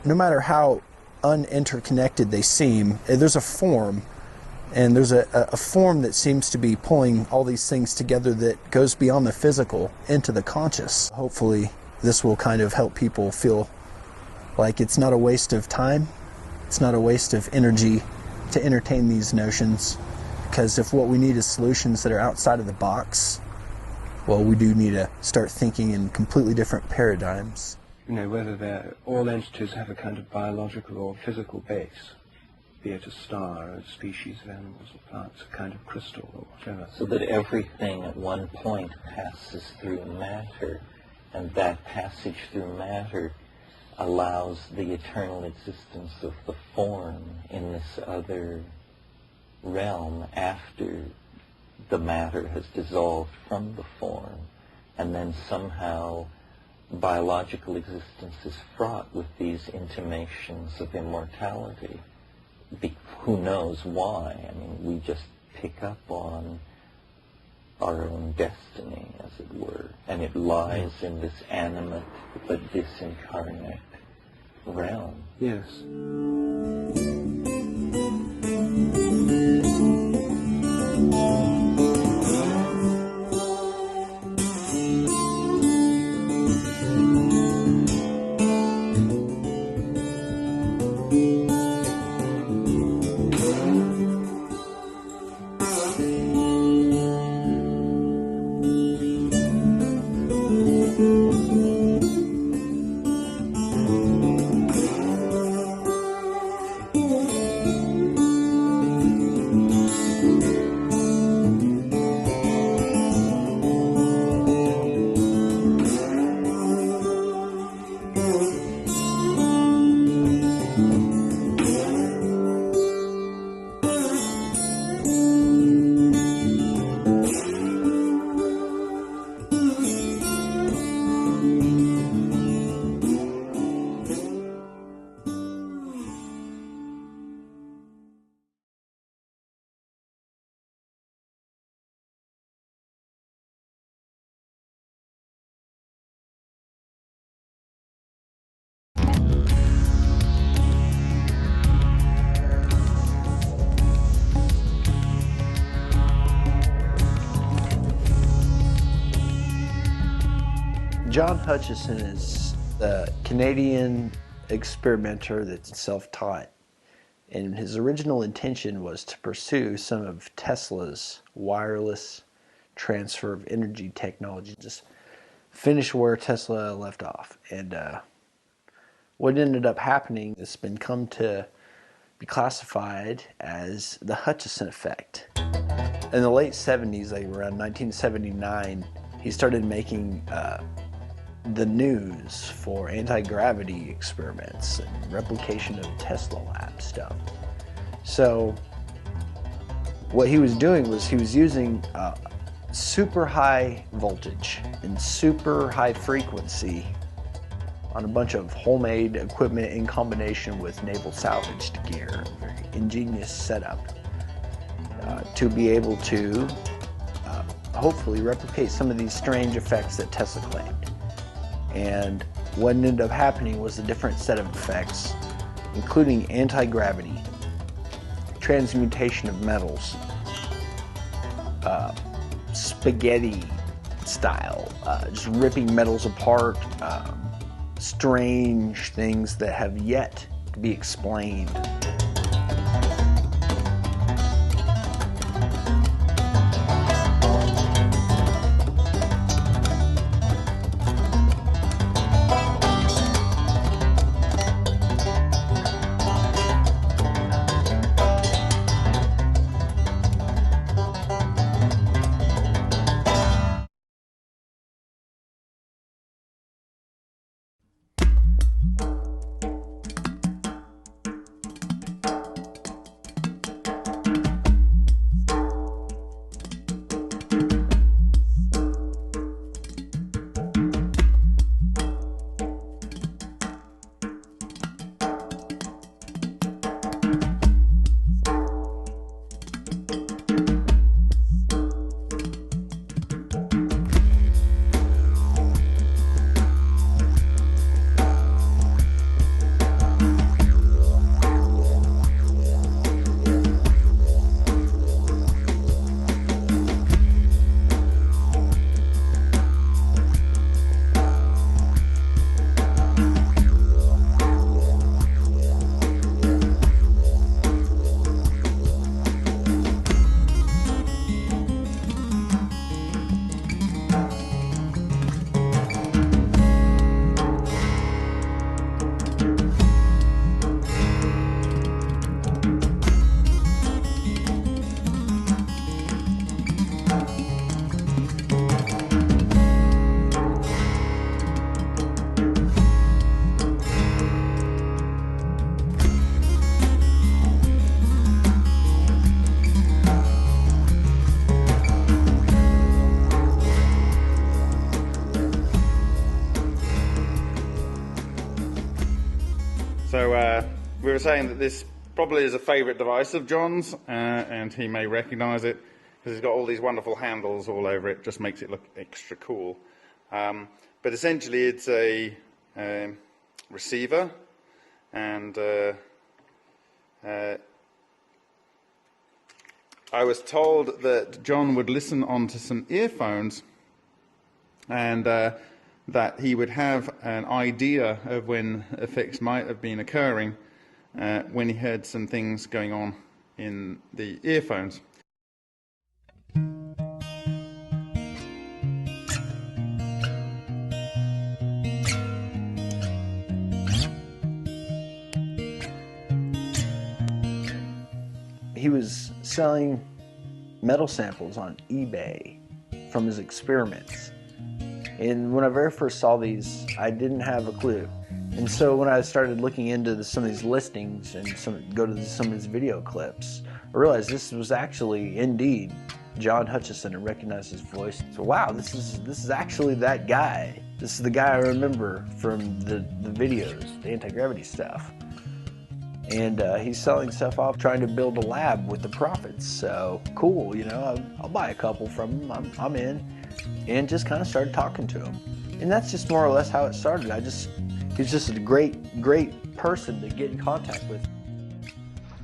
no matter how uninterconnected they seem, there's a form. And there's a form that seems to be pulling all these things together that goes beyond the physical into the conscious. Hopefully this will kind of help people feel like it's not a waste of time, it's not a waste of energy to entertain these notions, because if what we need is solutions that are outside of the box, well, we do need to start thinking in completely different paradigms.
You know, whether all entities have a kind of biological or physical base. Be it a star, a species of animals or plants, a kind of crystal or whatever.
So that everything at one point passes through matter, and that passage through matter allows the eternal existence of the form in this other realm after the matter has dissolved from the form, and then somehow biological existence is fraught with these intimations of immortality. Who knows why? I mean, we just pick up on our own destiny, as it were, and it lies in this animate but disincarnate realm.
Yes.
John Hutchison is a Canadian experimenter that's self-taught, and his original intention was to pursue some of Tesla's wireless transfer of energy technology, just finish where Tesla left off. And what ended up happening has been come to be classified as the Hutchison effect. In the late 70s, like around 1979, he started making the news for anti-gravity experiments and replication of Tesla lab stuff. So what he was doing was he was using super high voltage and super high frequency on a bunch of homemade equipment in combination with naval salvaged gear. A very ingenious setup to be able to hopefully replicate some of these strange effects that Tesla claimed. And what ended up happening was a different set of effects, including anti-gravity, transmutation of metals, spaghetti style, just ripping metals apart, strange things that have yet to be explained.
So we were saying that this probably is a favourite device of John's, and he may recognise it because it's got all these wonderful handles all over it. Just makes it look extra cool. But essentially, it's a receiver, and I was told that John would listen onto some earphones, and that he would have an idea of when effects might have been occurring when he heard some things going on in the earphones.
He was selling metal samples on eBay from his experiments. And when I very first saw these, I didn't have a clue. And so when I started looking into some of these listings and go to some of his video clips, I realized this was actually indeed John Hutchison and recognized his voice. So wow, this is actually that guy. This is the guy I remember from the videos, the anti-gravity stuff. And he's selling stuff off, trying to build a lab with the profits. So cool, you know, I'll buy a couple from him. I'm in. And just kind of started talking to him. And that's just more or less how it started. He's just a great person to get in contact with.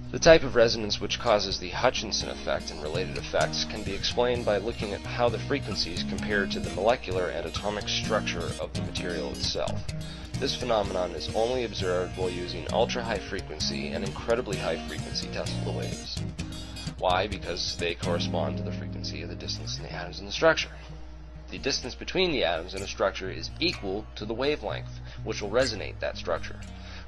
The type of resonance which causes the Hutchinson effect and related effects can be explained by looking at how the frequencies compare to the molecular and atomic structure of the material itself. This phenomenon is only observed while using ultra-high frequency and incredibly high frequency Tesla waves. Why? Because they correspond to the frequency of the distance in the atoms in the structure. The distance between the atoms in a structure is equal to the wavelength, which will resonate that structure.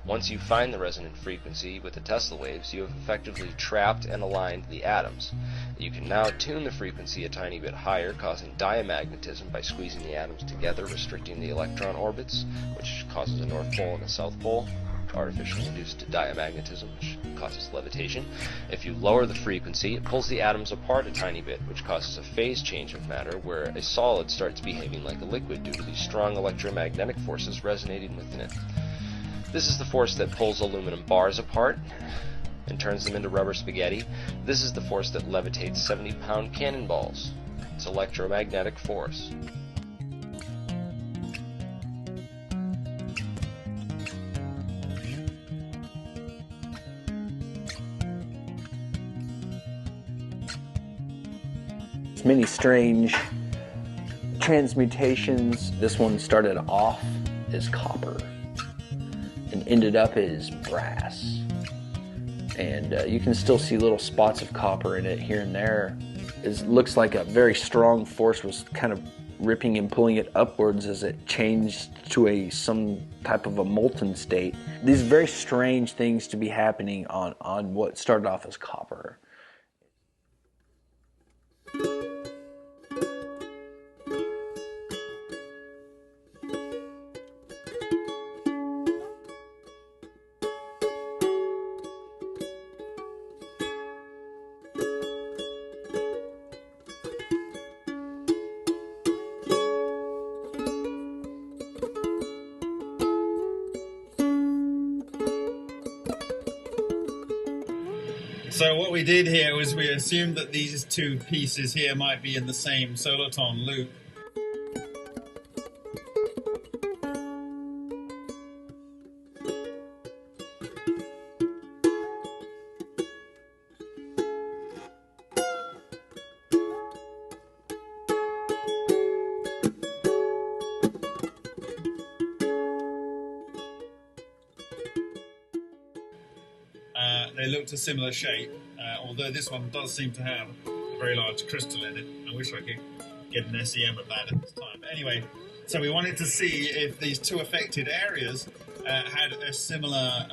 Once you find the resonant frequency with the Tesla waves, you have effectively trapped and aligned the atoms. You can now tune the frequency a tiny bit higher, causing diamagnetism by squeezing the atoms together, restricting the electron orbits, which causes a north pole and a south pole. Artificially induced diamagnetism, which causes levitation. If you lower the frequency, it pulls the atoms apart a tiny bit, which causes a phase change of matter, where a solid starts behaving like a liquid due to the strong electromagnetic forces resonating within it. This is the force that pulls aluminum bars apart and turns them into rubber spaghetti. This is the force that levitates 70-pound cannonballs. It's electromagnetic force.
There's many strange transmutations. This one started off as copper and ended up as brass. And you can still see little spots of copper in it here and there. It looks like a very strong force was kind of ripping and pulling it upwards as it changed to some type of a molten state. These very strange things to be happening on what started off as copper.
So what we did here was we assumed that these two pieces here might be in the same soliton loop. They looked a similar shape, although this one does seem to have a very large crystal in it. I wish I could get an SEM of that at this time. But anyway, so we wanted to see if these two affected areas had a similar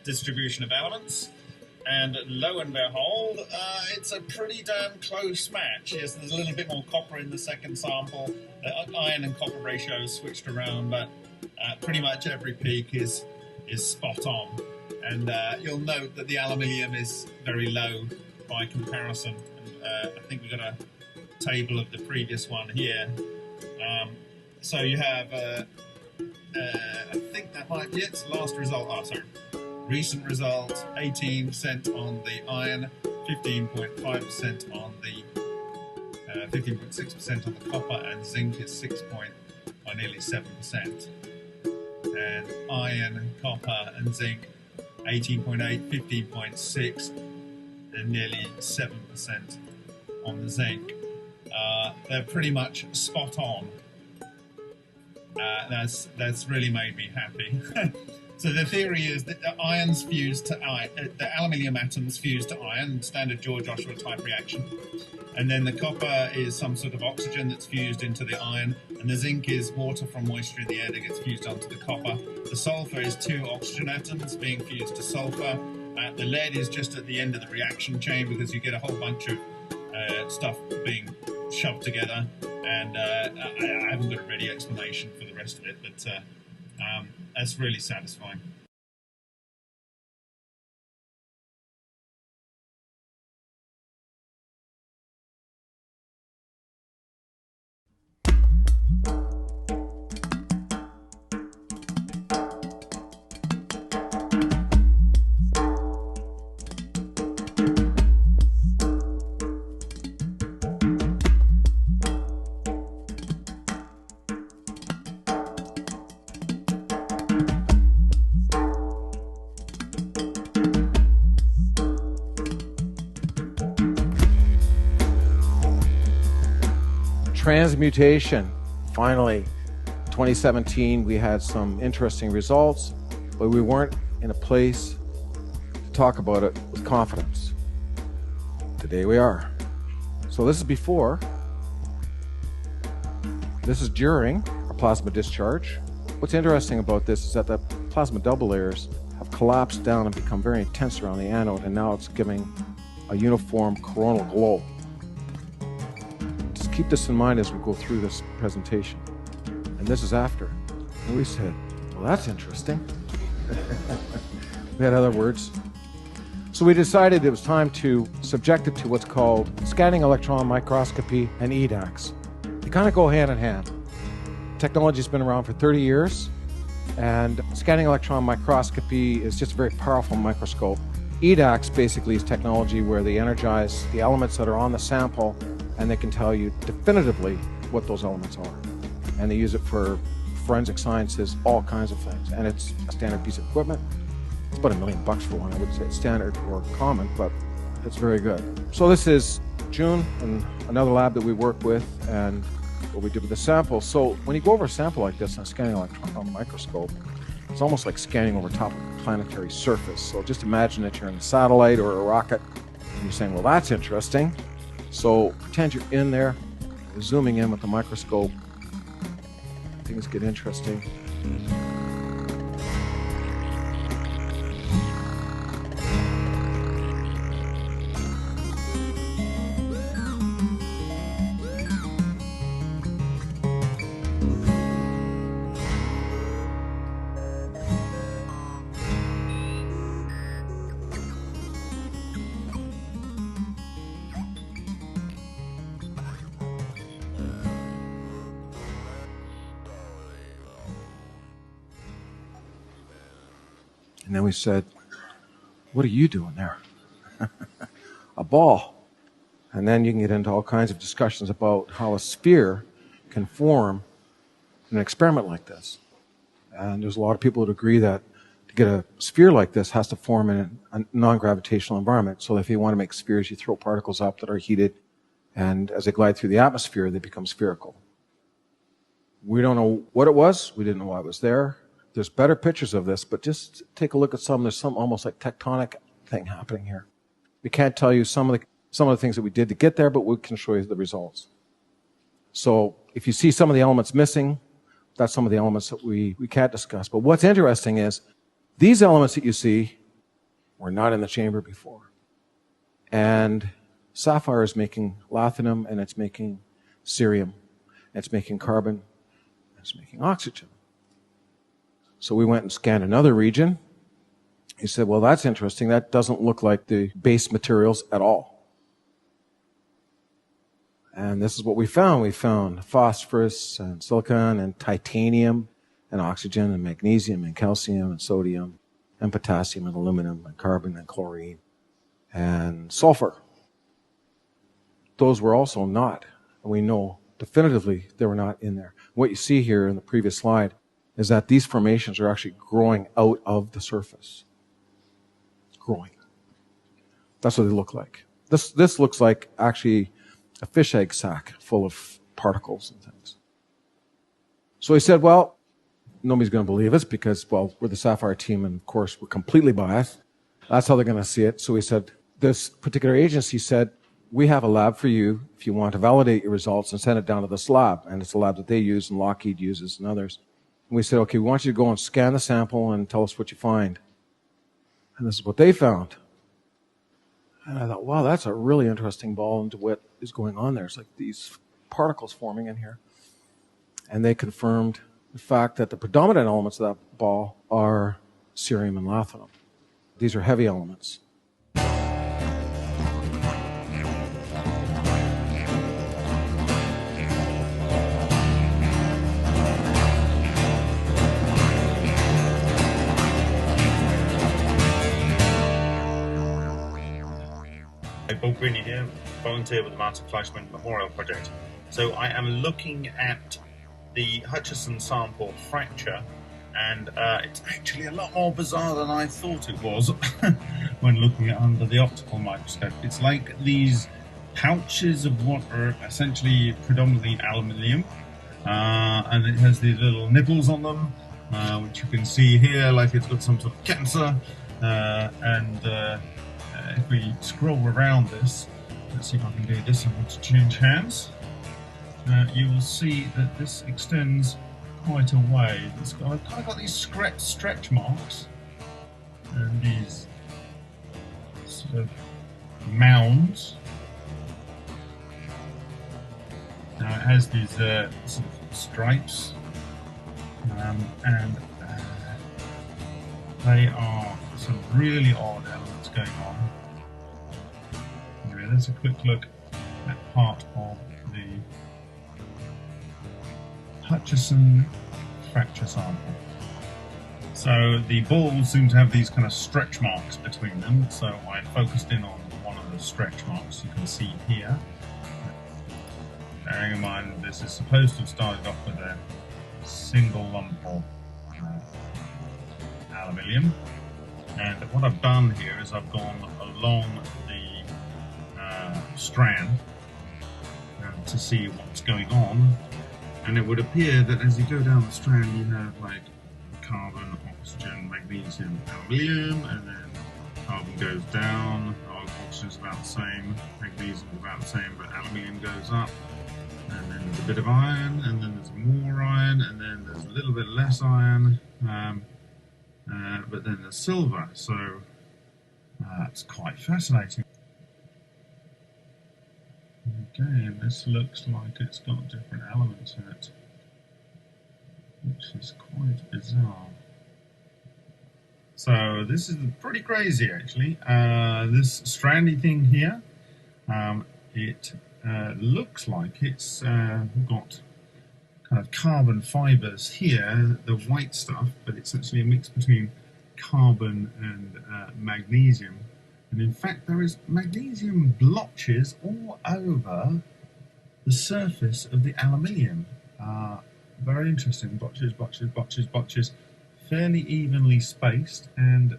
distribution of elements. And lo and behold, it's a pretty damn close match. Yes, there's a little bit more copper in the second sample. The iron and copper ratio is switched around, but pretty much every peak is spot on. And you'll note that the aluminium is very low by comparison. And, I think we've got a table of the previous one here. So you have, I think that might be it. Last result, oh sorry, recent result, 18% on the iron, 15.5% on the, 15.6% on the copper, and zinc is nearly 7%. And iron, copper, and zinc, 18.8, 15.6, and nearly 7% on the zinc. They're pretty much spot on. That's really made me happy. So the theory is that the ions fuse to iron, the aluminium atoms fuse to iron, standard Joule-Joshua type reaction. And then the copper is some sort of oxygen that's fused into the iron, and the zinc is water from moisture in the air that gets fused onto the copper. The sulfur is two oxygen atoms being fused to sulfur. The lead is just at the end of the reaction chain because you get a whole bunch of stuff being shoved together, and I haven't got a ready explanation for the rest of it, but that's really satisfying.
Transmutation. Finally, 2017, we had some interesting results, but we weren't in a place to talk about it with confidence. Today we are. So this is before. This is during a plasma discharge. What's interesting about this is that the plasma double layers have collapsed down and become very intense around the anode, and now it's giving a uniform coronal glow. Just keep this in mind as we go through this presentation. And this is after. And we said, well, that's interesting. We had other words. So we decided it was time to subject it to what's called scanning electron microscopy and EDAX. They kind of go hand in hand. Technology's been around for 30 years, and scanning electron microscopy is just a very powerful microscope. EDAX basically is technology where they energize the elements that are on the sample, and they can tell you definitively what those elements are. And they use it for forensic sciences, all kinds of things. And it's a standard piece of equipment. It's about $1 million for one. I would say it's standard or common, but it's very good. So this is June and another lab that we work with, and what we did with the sample. So when you go over a sample like this on a scanning electron microscope, it's almost like scanning over top of a planetary surface. So just imagine that you're in a satellite or a rocket, and you're saying, well, that's interesting. So pretend you're in there, you're zooming in with the microscope. Things get interesting. And then we said, what are you doing there? A ball. And then you can get into all kinds of discussions about how a sphere can form in an experiment like this. And there's a lot of people that agree that to get a sphere like this has to form in a non-gravitational environment. So if you want to make spheres, you throw particles up that are heated, and as they glide through the atmosphere, they become spherical. We don't know what it was. We didn't know why it was there. There's better pictures of this, but just take a look at some. There's some almost like tectonic thing happening here. We can't tell you some of the things that we did to get there, but we can show you the results. So if you see some of the elements missing, that's some of the elements that we can't discuss. But what's interesting is these elements that you see were not in the chamber before. And sapphire is making lanthanum, and it's making cerium, it's making carbon, and it's making oxygen. So we went and scanned another region. He said, well, that's interesting. That doesn't look like the base materials at all. And this is what we found. We found phosphorus and silicon and titanium and oxygen and magnesium and calcium and sodium and potassium and aluminum and carbon and chlorine and sulfur. Those were also not, and we know definitively they were not in there. What you see here in the previous slide is that these formations are actually growing out of the surface. It's growing. That's what they look like. This looks like actually a fish egg sac full of particles and things. So he said, well, nobody's going to believe us because, well, we're the Sapphire team, and of course we're completely biased. That's how they're going to see it. So he said, this particular agency said, we have a lab for you if you want to validate your results and send it down to this lab. And it's a lab that they use and Lockheed uses and others. And we said, okay, we want you to go and scan the sample and tell us what you find. And this is what they found. And I thought, wow, that's a really interesting ball into what is going on there. It's like these particles forming in here. And they confirmed the fact that the predominant elements of that ball are cerium and lanthanum. These are heavy elements.
Bob Greeny here, volunteer with the Martin Fleischmann Memorial Project. So I am looking at the Hutchison sample fracture, and it's actually a lot more bizarre than I thought it was when looking at it under the optical microscope. It's like these pouches of what are essentially predominantly aluminium, and it has these little nipples on them, which you can see here like it's got some sort of cancer. If we scroll around this, let's see if I can do this. I want to change hands. You will see that this extends quite a way. It's got, I've kind of got these stretch marks and these sort of mounds. Now it has these sort of stripes, and they are some really odd elements going on. Anyway, let's a quick look at part of the Hutchison fracture sample. So the balls seem to have these kind of stretch marks between them, so I focused in on one of the stretch marks you can see here. Bearing in mind this is supposed to have started off with a single lump of aluminium, and what I've done here is I've gone along the strand to see what's going on, and it would appear that as you go down the strand you have like carbon, oxygen, magnesium, aluminium, and then carbon goes down, oxygen's about the same, magnesium's about the same, but aluminium goes up, and then there's a bit of iron, and then there's more iron, and then there's a little bit less iron, but then there's silver, so it's quite fascinating. Okay, and this looks like it's got different elements in it, which is quite bizarre. So this is pretty crazy, actually. This strandy thing here, it looks like it's got kind of carbon fibers here, the white stuff, but it's actually a mix between carbon and magnesium. And in fact, there is magnesium blotches all over the surface of the aluminium. Very interesting, blotches, blotches, blotches, blotches, fairly evenly spaced, and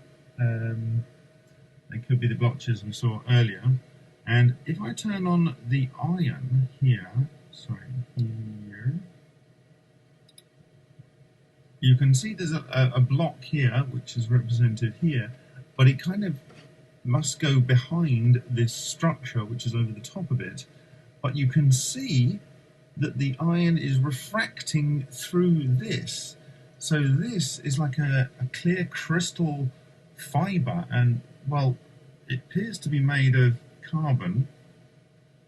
they could be the blotches we saw earlier. And if I turn on the iron here, here, you can see there's a block here, which is represented here, but it kind of must go behind this structure, which is over the top of it. But you can see that the iron is refracting through this. So this is like a clear crystal fiber, and, well, it appears to be made of carbon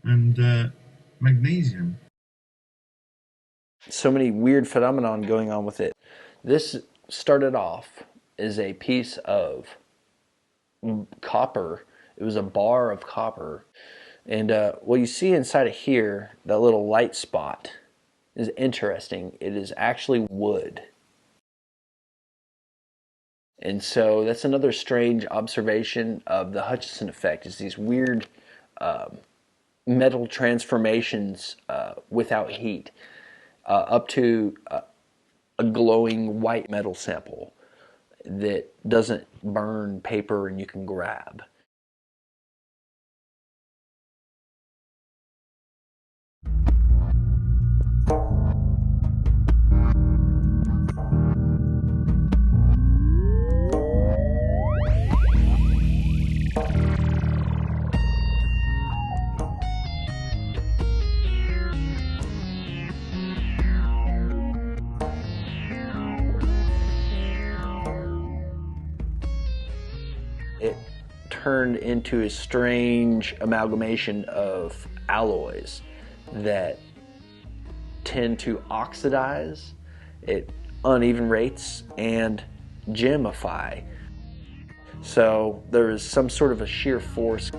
and magnesium.
So many weird phenomenon going on with it. This started off as a piece of copper. It was a bar of copper, and what you see inside of here, that little light spot, is interesting. It is actually wood. And so that's another strange observation of the Hutchison effect, is these weird metal transformations without heat, up to a glowing white metal sample that doesn't burn paper and you can grab. It turned into a strange amalgamation of alloys that tend to oxidize at uneven rates and gemify. So there is some sort of a shear force.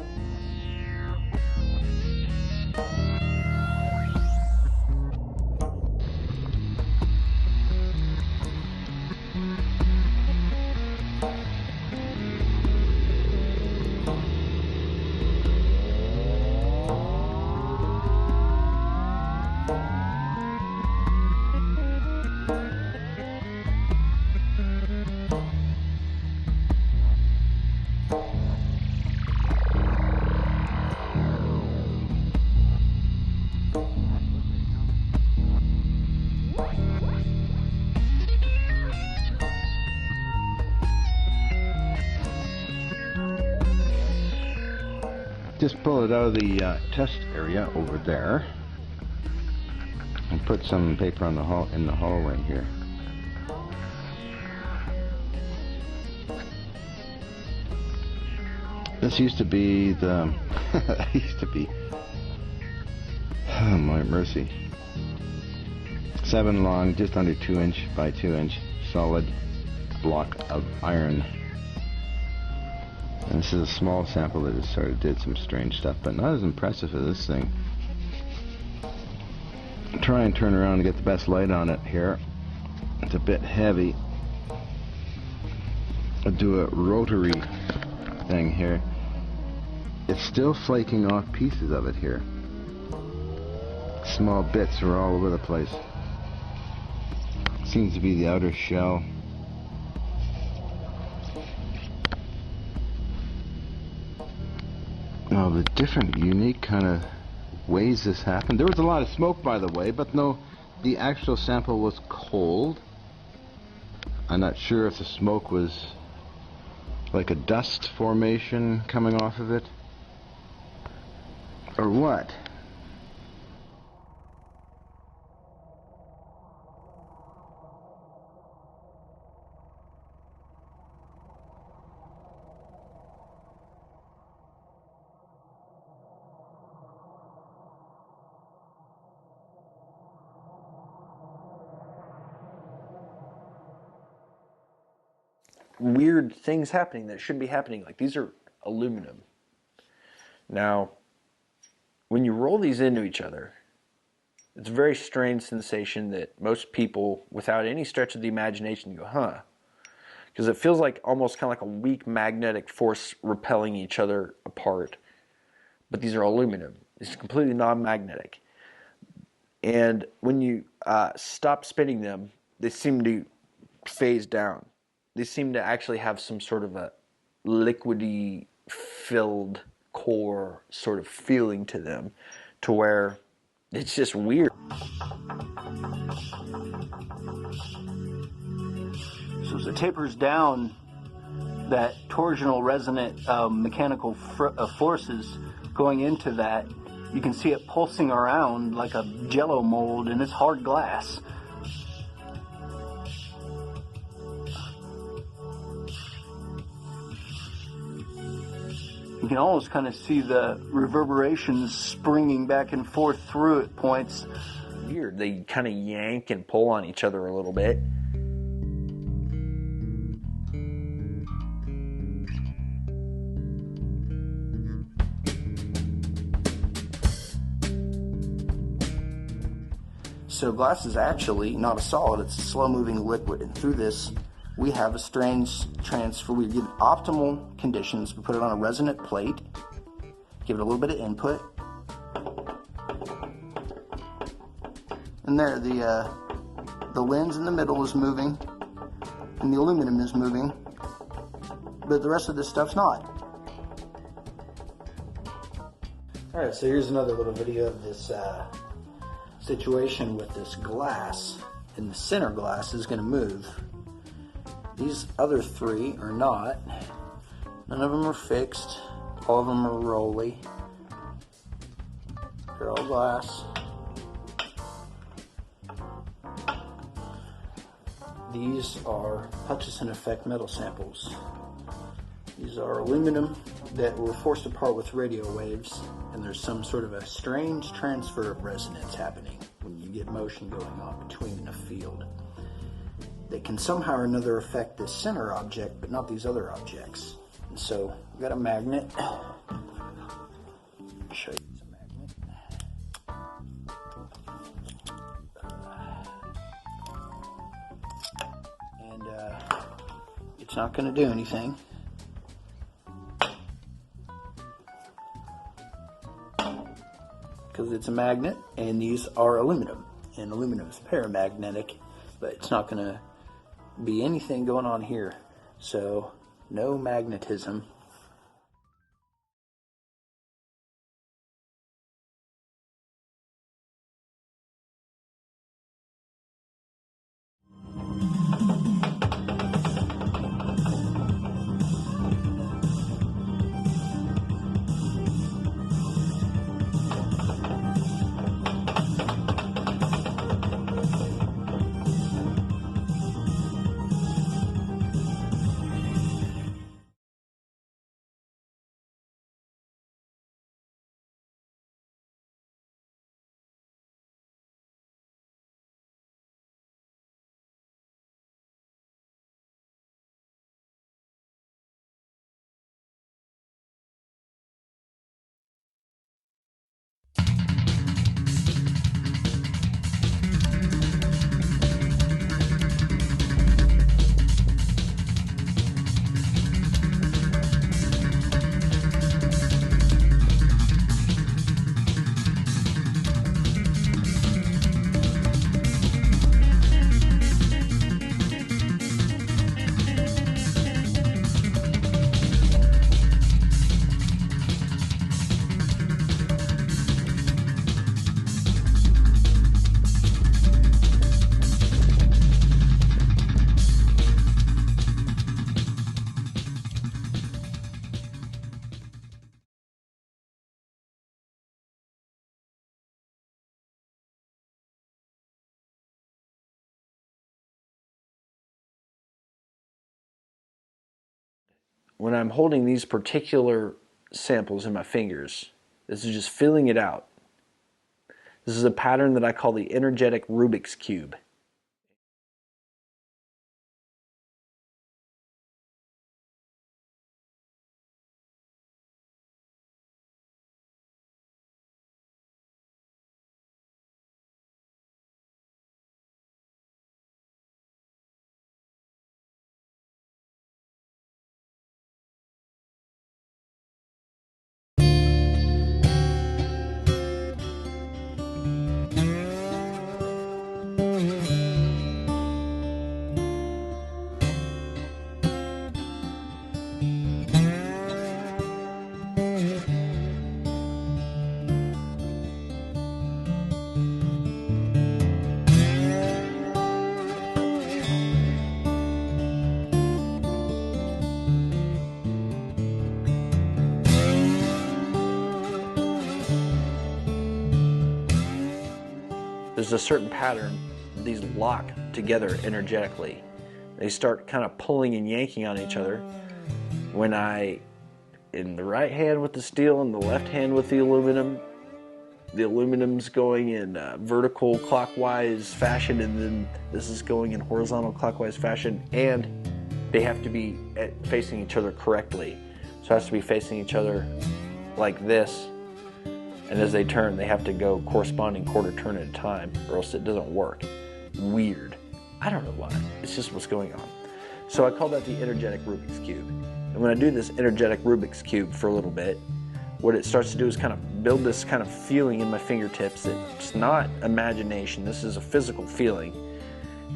Just pull it out of the test area over there and put some paper on in the hallway here. This used to be the oh my mercy, 7 long, just under 2 inch by 2 inch solid block of iron. And this is a small sample that just sort of did some strange stuff, but not as impressive as this thing. Try and turn around and get the best light on it here. It's a bit heavy. I'll do a rotary thing here. It's still flaking off pieces of it here. Small bits are all over the place. Seems to be the outer shell. Now the different unique kind of ways this happened. There was a lot of smoke, by the way, but no, the actual sample was cold. I'm not sure if the smoke was like a dust formation coming off of it or what.
Weird things happening that shouldn't be happening. Like, these are aluminum. Now, when you roll these into each other, it's a very strange sensation that most people, without any stretch of the imagination, go, huh? Because it feels like almost kind of like a weak magnetic force repelling each other apart. But these are aluminum. It's completely non-magnetic. And when you stop spinning them, they seem to phase down. They seem to actually have some sort of a liquidy filled core sort of feeling to them, to where it's just weird.
So as it tapers down, that torsional resonant mechanical forces going into that, you can see it pulsing around like a jello mold, and it's hard glass. You can almost kind of see the reverberations springing back and forth through at points.
Weird. They kind of yank and pull on each other a little bit.
So glass is actually not a solid, it's a slow-moving liquid, and through this we have a strange transfer. We give optimal conditions. We put it on a resonant plate, give it a little bit of input, and there the lens in the middle is moving, and the aluminum is moving, but the rest of this stuff's not. Alright, so here's another little video of this situation with this glass, and the center glass is going to move. These other three are not. None of them are fixed. All of them are rolly. They're all glass. These are Hutchison effect metal samples. These are aluminum that were forced apart with radio waves, and there's some sort of a strange transfer of resonance happening when you get motion going on between a field. They can somehow or another affect this center object, but not these other objects. And so we've got a magnet. I'll show you it's a magnet. And it's not going to do anything. Because it's a magnet, and these are aluminum. And aluminum is paramagnetic, but it's not going to be anything going on here. So, no magnetism.
when I'm holding these particular samples in my fingers, this is just filling it out. This is a pattern that I call the energetic Rubik's Cube. There's a certain pattern, these lock together energetically. They start kind of pulling and yanking on each other. When I, in the right hand with the steel and the left hand with the aluminum's going in vertical clockwise fashion, and then this is going in horizontal clockwise fashion, and they have to be facing each other correctly. So it has to be facing each other like this. And as they turn, they have to go corresponding quarter turn at a time, or else it doesn't work. Weird. I don't know why. It's just what's going on. So I call that the energetic Rubik's Cube. And when I do this energetic Rubik's Cube for a little bit, what it starts to do is kind of build this kind of feeling in my fingertips. It's not imagination. This is a physical feeling.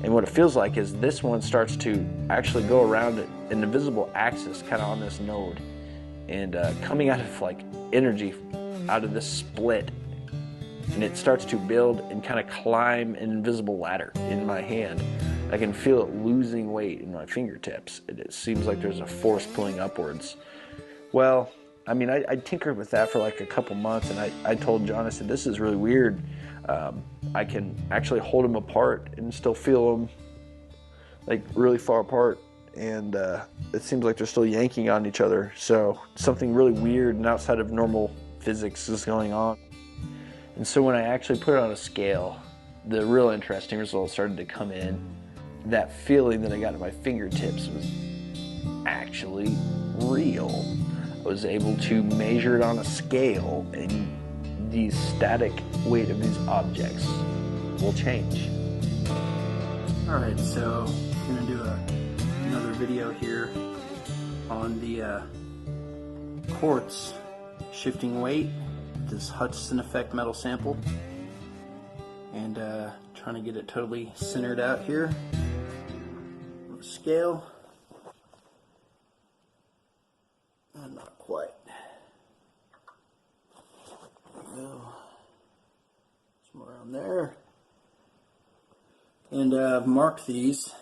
And what it feels like is this one starts to actually go around an invisible axis kind of on this node, and coming out of like energy out of this split, and it starts to build and kind of climb an invisible ladder in my hand. I can feel it losing weight in my fingertips. It seems like there's a force pulling upwards. Well, I mean, I tinkered with that for like a couple months, and I told John, I said, this is really weird. I can actually hold them apart and still feel them like really far apart, and it seems like they're still yanking on each other. So something really weird and outside of normal physics is going on. And so when I actually put it on a scale, the real interesting results started to come in. That feeling that I got in my fingertips was actually real. I was able to measure it on a scale, and the static weight of these objects will change.
Alright, so I'm going to do another video here on the quartz shifting weight, this Hutchison effect metal sample, and trying to get it totally centered out here on the scale. Not quite. There we go. Somewhere around there. And I've marked these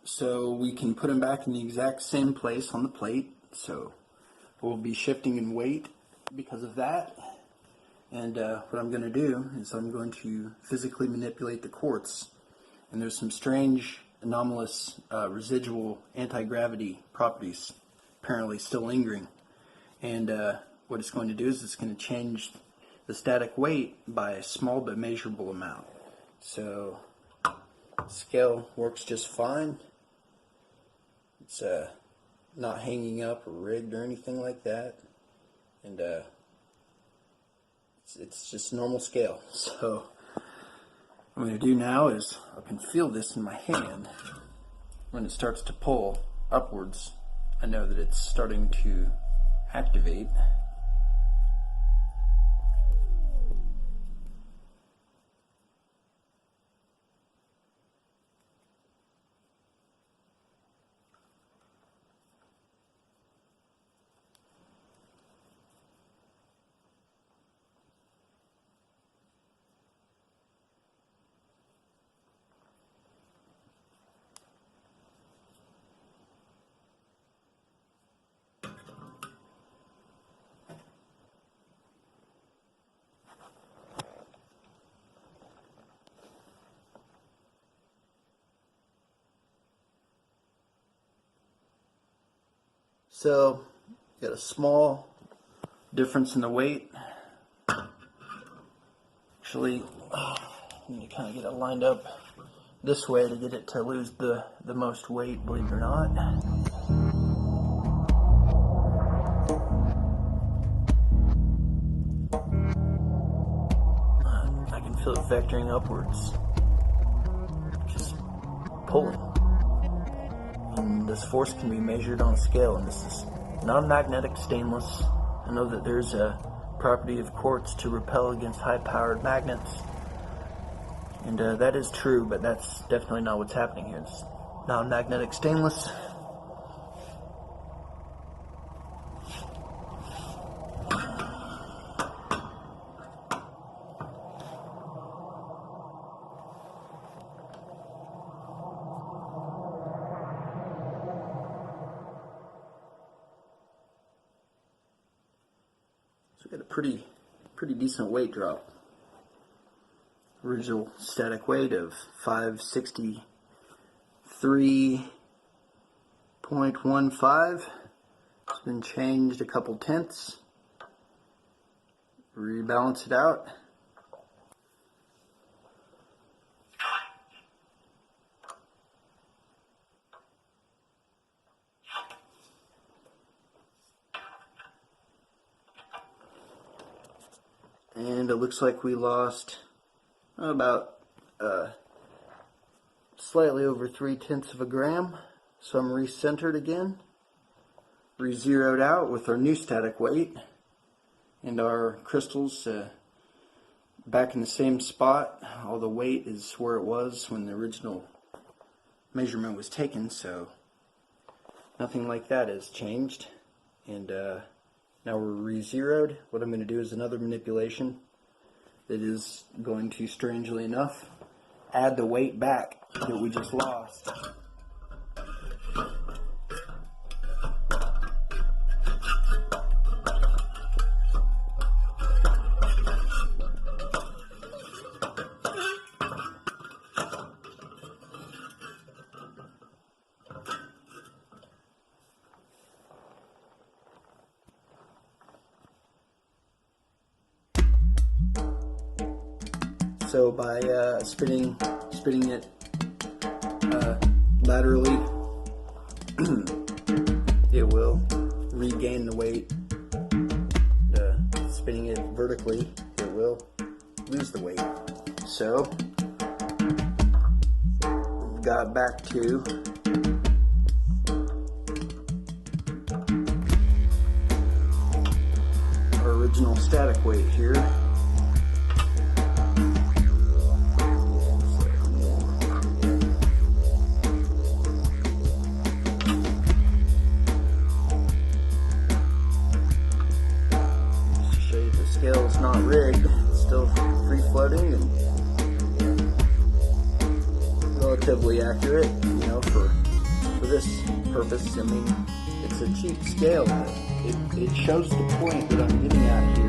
so we can put them back in the exact same place on the plate. So we'll be shifting in weight because of that. And what I'm going to do is I'm going to physically manipulate the quartz. And there's some strange, anomalous, residual anti-gravity properties apparently still lingering. And what it's going to do is it's going to change the static weight by a small but measurable amount. So the scale works just fine. It's not hanging up or rigged or anything like that. And it's just normal scale. So what I'm going to do now is I can feel this in my hand. When it starts to pull upwards, I know that it's starting to activate. So, got a small difference in the weight. Actually, I'm going to kind of get it lined up this way to get it to lose the most weight, believe it or not. I can feel it vectoring upwards, just pulling. And this force can be measured on a scale, and this is non-magnetic stainless. I know that there's a property of quartz to repel against high-powered magnets, and that is true, but that's definitely not what's happening here. It's non-magnetic stainless. So we got a pretty decent weight drop. Original static weight of 563.15. It's been changed a couple tenths. Rebalance it out. And it looks like we lost about slightly over 3/10 of a gram. So I'm recentered again, re-zeroed out with our new static weight, and our crystals back in the same spot. All the weight is where it was when the original measurement was taken, so nothing like that has changed. And now we're re-zeroed. What I'm going to do is another manipulation that is going to, strangely enough, add the weight back that we just lost. So by spinning it laterally, it will regain the weight. Spinning it vertically, it will lose the weight. So we've got back to our original static weight here. Scale's not rigged, it's still free floating and relatively accurate, you know, for this purpose. I mean, it's a cheap scale, but it shows the point that I'm getting at here.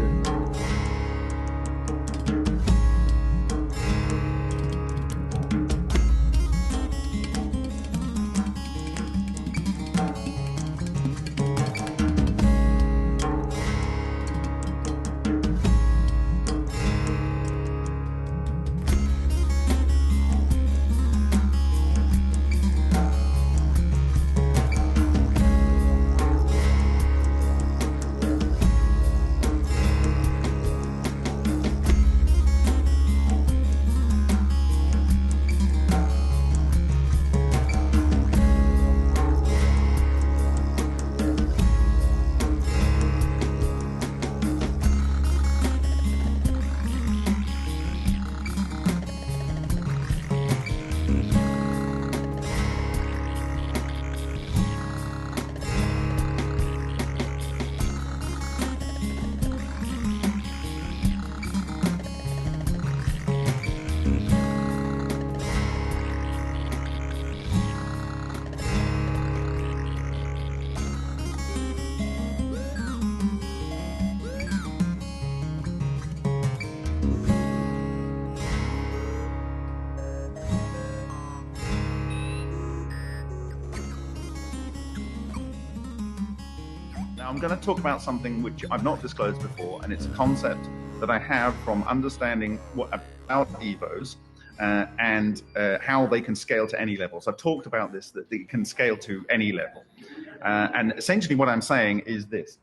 I'm going to talk about something which I've not disclosed before, and it's a concept that I have from understanding about EVOs and how they can scale to any level. So I've talked about this, that they can scale to any level. And essentially what I'm saying is this.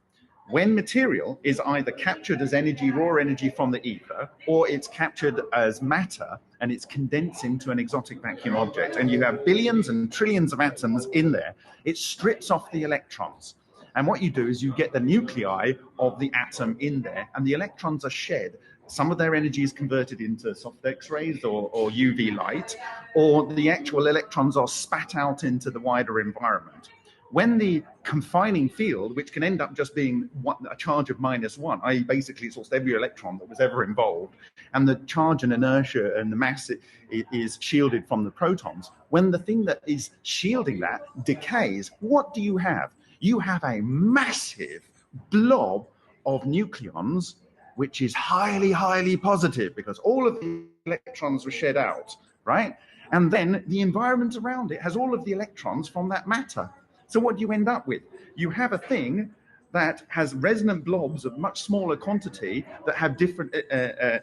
When material is either captured as energy, raw energy from the ether, or it's captured as matter and it's condensed into an exotic vacuum object, and you have billions and trillions of atoms in there, it strips off the electrons. And what you do is you get the nuclei of the atom in there, and the electrons are shed. Some of their energy is converted into soft X-rays or UV light, or the actual electrons are spat out into the wider environment. When the confining field, which can end up just being a charge of -1, i.e. basically it's lost every electron that was ever involved, and the charge and inertia and the mass is shielded from the protons, when the thing that is shielding that decays, what do you have? You have a massive blob of nucleons, which is highly, highly positive because all of the electrons were shed out, right? And then the environment around it has all of the electrons from that matter. So what do you end up with? You have a thing that has resonant blobs of much smaller quantity that have different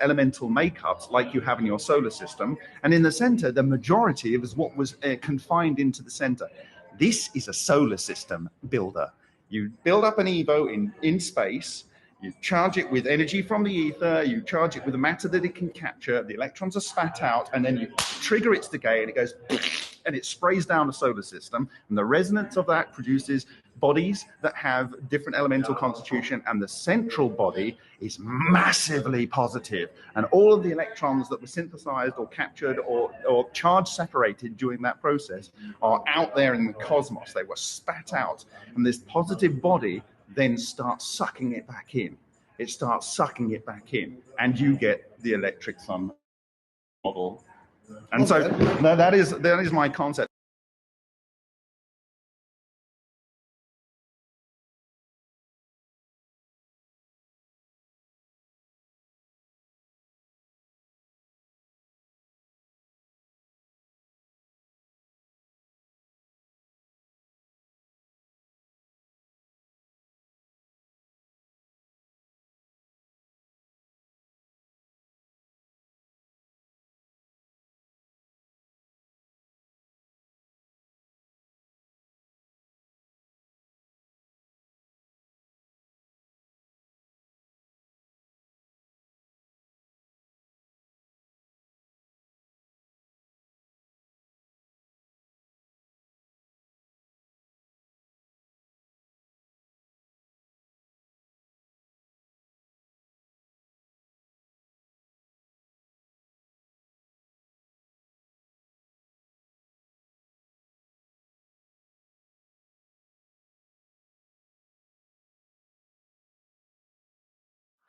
elemental makeups like you have in your solar system. And in the center, the majority is what was confined into the center. This is a solar system builder. You build up an EVO in space, you charge it with energy from the ether, you charge it with the matter that it can capture, the electrons are spat out, and then you trigger its decay and it goes and it sprays down the solar system, and the resonance of that produces bodies that have different elemental constitution, and the central body is massively positive, and all of the electrons that were synthesized or captured or charge separated during that process are out there in the cosmos. They were spat out, and this positive body then starts sucking it back in. It starts sucking it back in, and you get the electric sun model. And so that is my concept.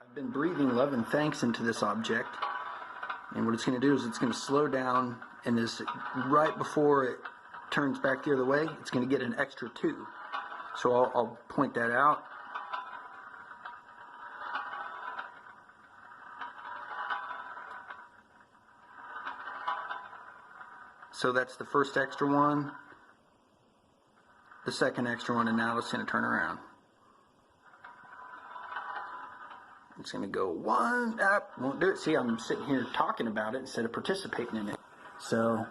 I've been breathing love and thanks into this object, and what it's going to do is it's going to slow down, and this right before it turns back the other way, it's going to get an extra 2. So I'll point that out. So that's the first extra one, the second extra one, and now it's going to turn around. It's going to go one up, won't do it. See, I'm sitting here talking about it instead of participating in it. So,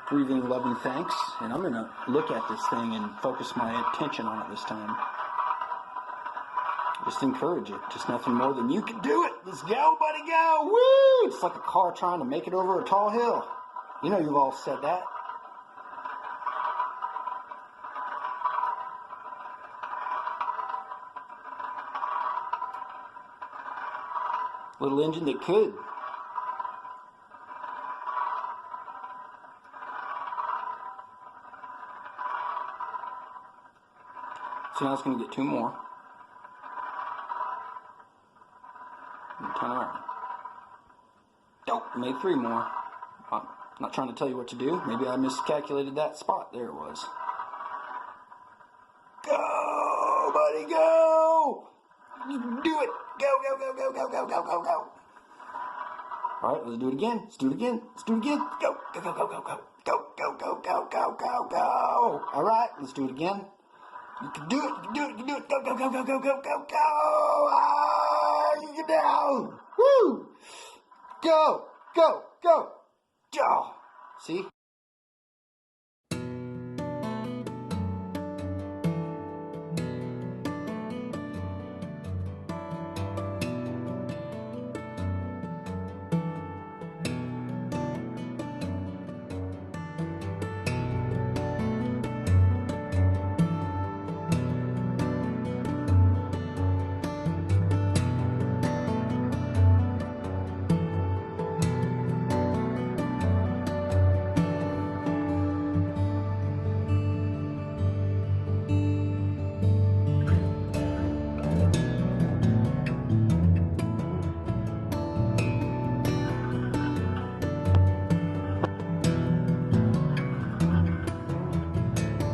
breathing love and thanks, and I'm going to look at this thing and focus my attention on it this time. Just encourage it. Just nothing more than you can do it. Let's go, buddy, go. Woo! It's like a car trying to make it over a tall hill. You know you've all said that. Little engine that could. So now it's going to get 2 more. And turn around. Dope, made 3 more. I'm not trying to tell you what to do. Maybe I miscalculated that spot. There it was. Go, buddy, go! You can do it! Go, go, go, go, go, go, go, go, go. All right, let's do it again. Let's do it again. Let's do it again. Go, go, go, go, go, go. Go, go, go, go, go, go, go. All right, let's do it again. You can do it, you can do it, you can do it. Go, go, go, go, go, go, go, go. Ah, you get down. Woo. Go, go, go. Go. See?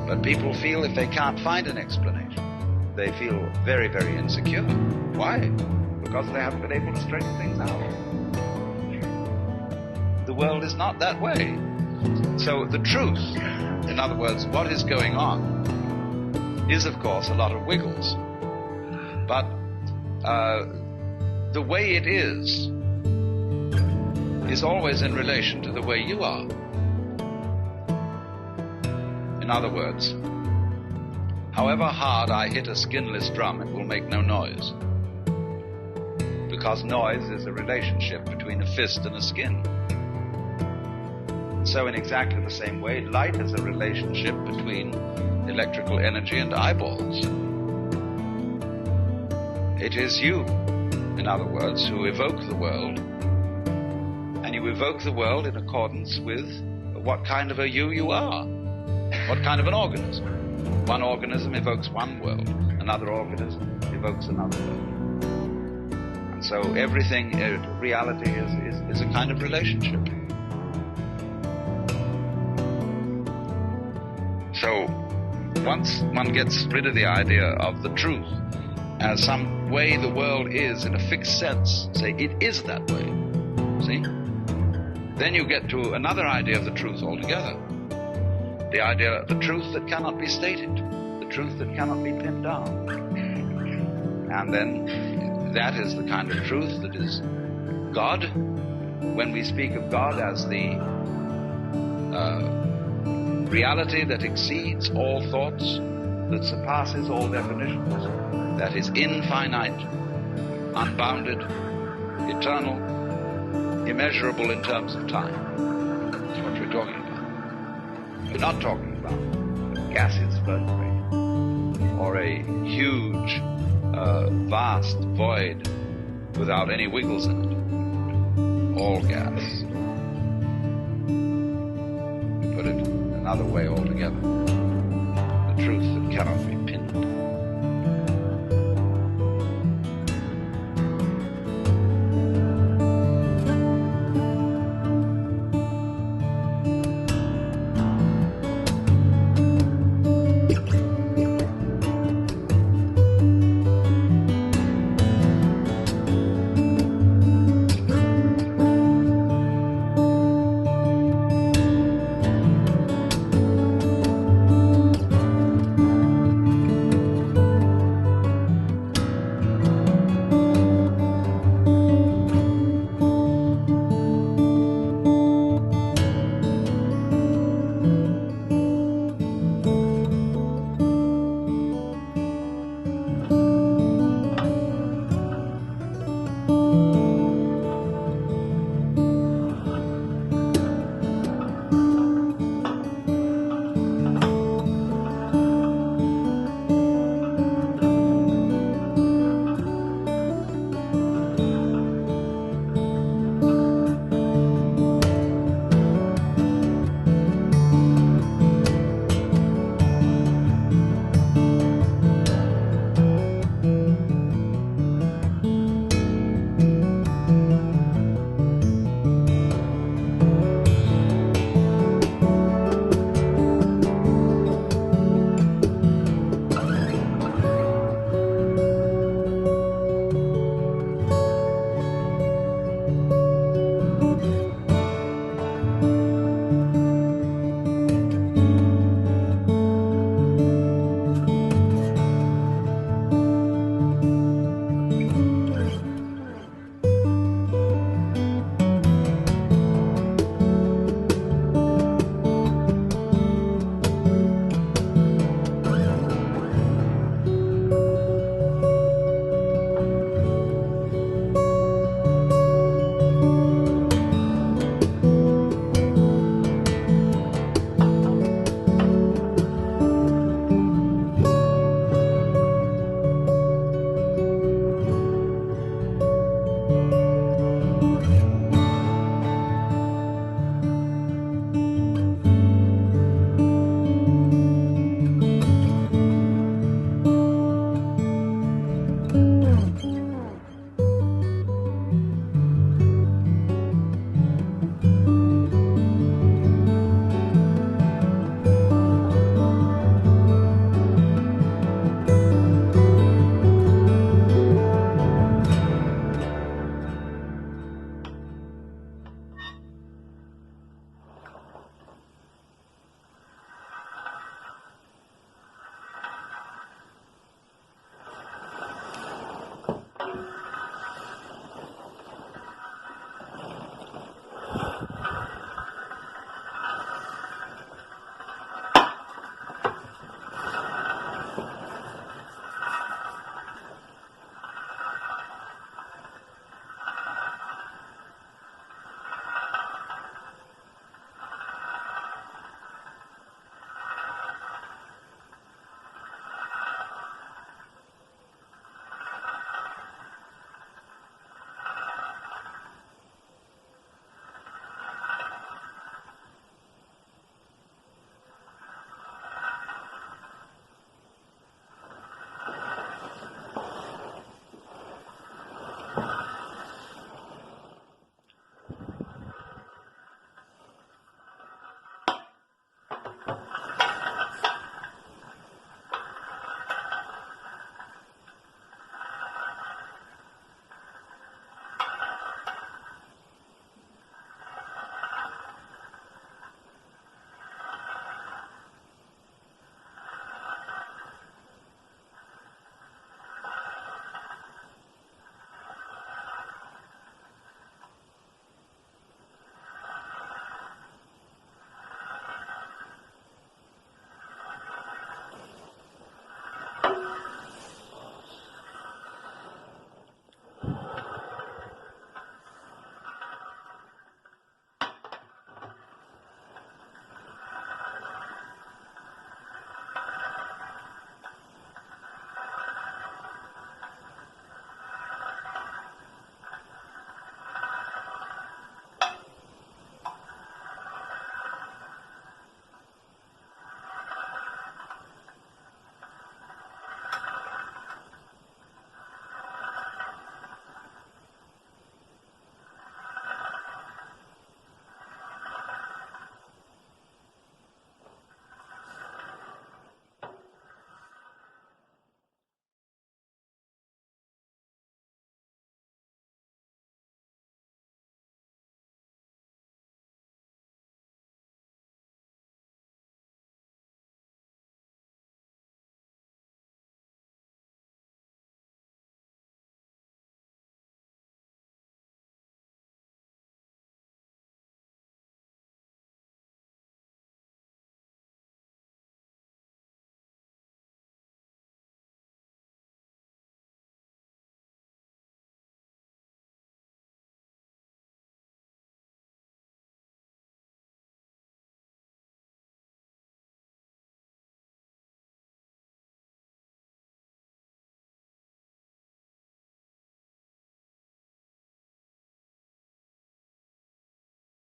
But people feel if they can't find an explanation, they feel very, very insecure. Why? Because they haven't been able to straighten things out. The world is not that way. So the truth, in other words, what is going on, is of course a lot of wiggles. But the way it is always in relation to the way you are. In other words, however hard I hit a skinless drum, it will make no noise. Because noise is a relationship between a fist and a skin. So in exactly the same way, light is a relationship between electrical energy and eyeballs. It is you, in other words, who evoke the world. And you evoke the world in accordance with what kind of a you are. What kind of an organism? One organism evokes one world, another organism evokes another world. And so everything, reality is a kind of relationship. So once one gets rid of the idea of the truth as some way the world is in a fixed sense, say it is that way, see? Then you get to another idea of the truth altogether. The idea of the truth that cannot be stated, the truth that cannot be pinned down. And then that is the kind of truth that is God. When we speak of God as the reality that exceeds all thoughts, that surpasses all definitions, that is infinite, unbounded, eternal, immeasurable in terms of time. That's what we're talking about. We're not talking about a gaseous vertebrate or a huge, vast void without any wiggles in it. All gas. We put it another way altogether. The truth that cannot be